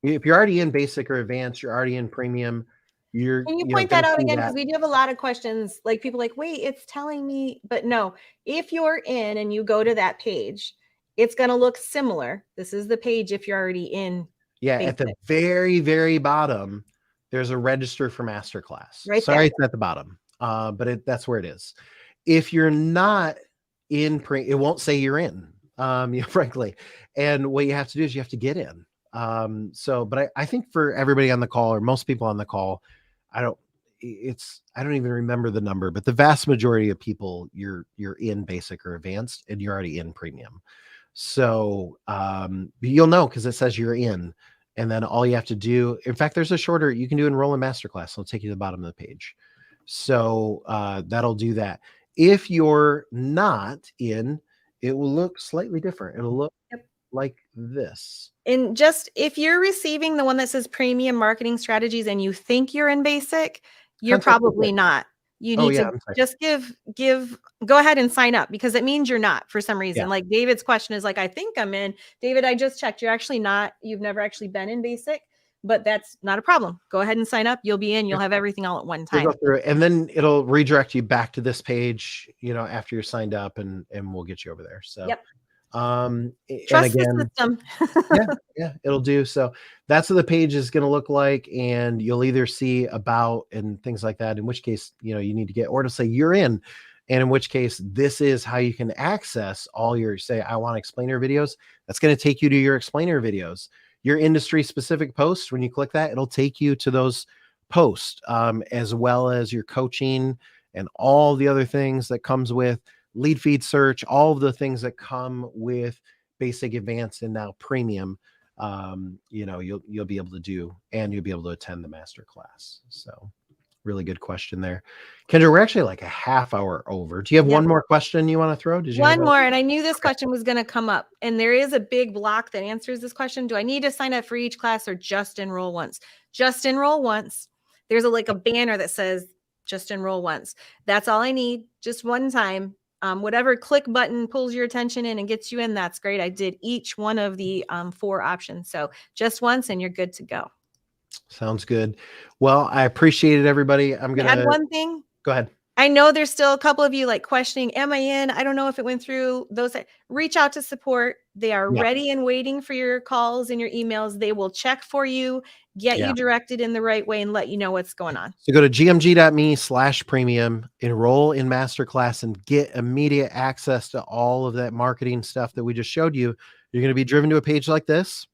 already in basic or advanced, you're already in premium, Can you point that out again? Because we do have a lot of questions, like people like, wait, it's telling me, but no, if you're in and you go to that page, it's going to look similar. This is the page if you're already in. Yeah, basic. At the very, very bottom, there's a register for Masterclass. Right. Sorry, it's at the bottom, but that's where it is. If you're not in it won't say you're in, frankly. And what you have to do is you have to get in. But I think for everybody on the call or most people on the call, I don't even remember the number, but the vast majority of people you're in basic or advanced and you're already in premium. So you'll know because it says you're in, and then all you have to do, in fact, there's you can do enroll in Masterclass. It'll take you to the bottom of the page. So that'll do that. If you're not in, it will look slightly different. It'll look like this. And just if you're receiving the one that says premium marketing strategies and you think you're in basic, you're probably not. You need to just go ahead and sign up because it means you're not for some reason. Yeah. Like David's question is like, I think I'm in. David, I just checked. You're actually not. You've never actually been in basic, but that's not a problem. Go ahead and sign up. You'll be in. You'll have everything all at one time. We'll go through it, and then it'll redirect you back to this page, after you're signed up, and we'll get you over there. So. Yep. Trust the system. yeah, it'll do. So that's what the page is going to look like. And you'll either see about and things like that, in which case, you need to get, or to say you're in, and in which case this is how you can access all your, say, I want explainer videos. That's going to take you to your explainer videos. your industry specific posts. When you click that, it'll take you to those posts, as well as your coaching and all the other things that comes with lead feed search, all of the things that come with basic, advanced, and now premium. You'll be able to do, and you'll be able to attend the masterclass. So really good question there. Kendra, we're actually like a half hour over. Do you have one more question you want to throw? Did you one more? And I knew this question was going to come up, and there is a big block that answers this question. Do I need to sign up for each class or just enroll once? Just enroll once. There's a banner that says just enroll once. That's all I need. Just one time. Whatever click button pulls your attention in and gets you in, that's great. I did each one of the 4 options. So just once and you're good to go. Sounds good. Well, I appreciate it, everybody. I'm going to add one thing. Go ahead. I know there's still a couple of you like questioning, am I in? I don't know if it went through. Those reach out to support. They are ready and waiting for your calls and your emails. They will check for you, get you directed in the right way, and let you know what's going on. So go to gmg.me/premium, enroll in Masterclass, and get immediate access to all of that marketing stuff that we just showed you. You're going to be driven to a page like this.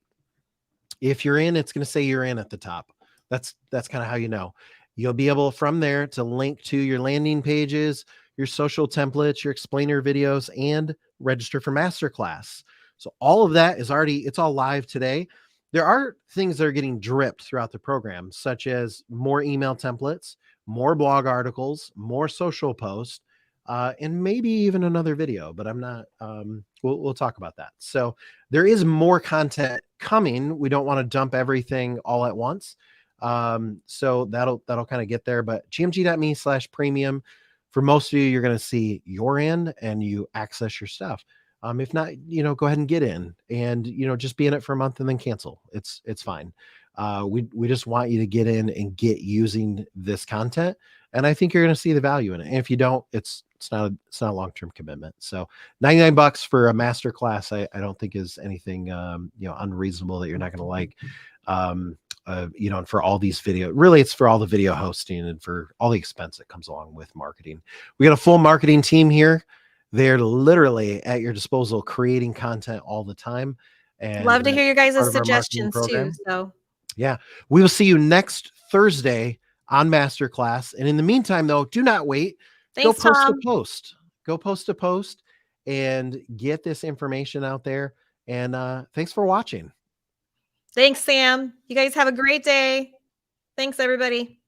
If you're in, it's going to say you're in at the top. That's kind of how you know. You'll be able from there to link to your landing pages, your social templates, your explainer videos, and register for Masterclass. So all of that is it's all live today. There are things that are getting dripped throughout the program, such as more email templates, more blog articles, more social posts, and maybe even another video, but I'm not, we'll talk about that. So there is more content coming. We don't want to dump everything all at once. So that'll kind of get there, but gmg.me/premium. For most of you, you're going to see you're in and you access your stuff. If not, go ahead and get in and, just be in it for a month and then cancel. It's fine. We just want you to get in and get using this content. And I think you're going to see the value in it. And if you don't, it's not a long-term commitment. So $99 for a masterclass, I don't think is anything, unreasonable that you're not going to like. And for all these really it's for all the video hosting and for all the expense that comes along with marketing. We got a full marketing team here. They're literally at your disposal, creating content all the time. And love to hear your guys' suggestions too. So yeah, we will see you next Thursday on Masterclass. And in the meantime, though, do not wait. Thanks, Go post Tom. a post. Go post a post and get this information out there. And thanks for watching. Thanks, Sam. You guys have a great day. Thanks, everybody.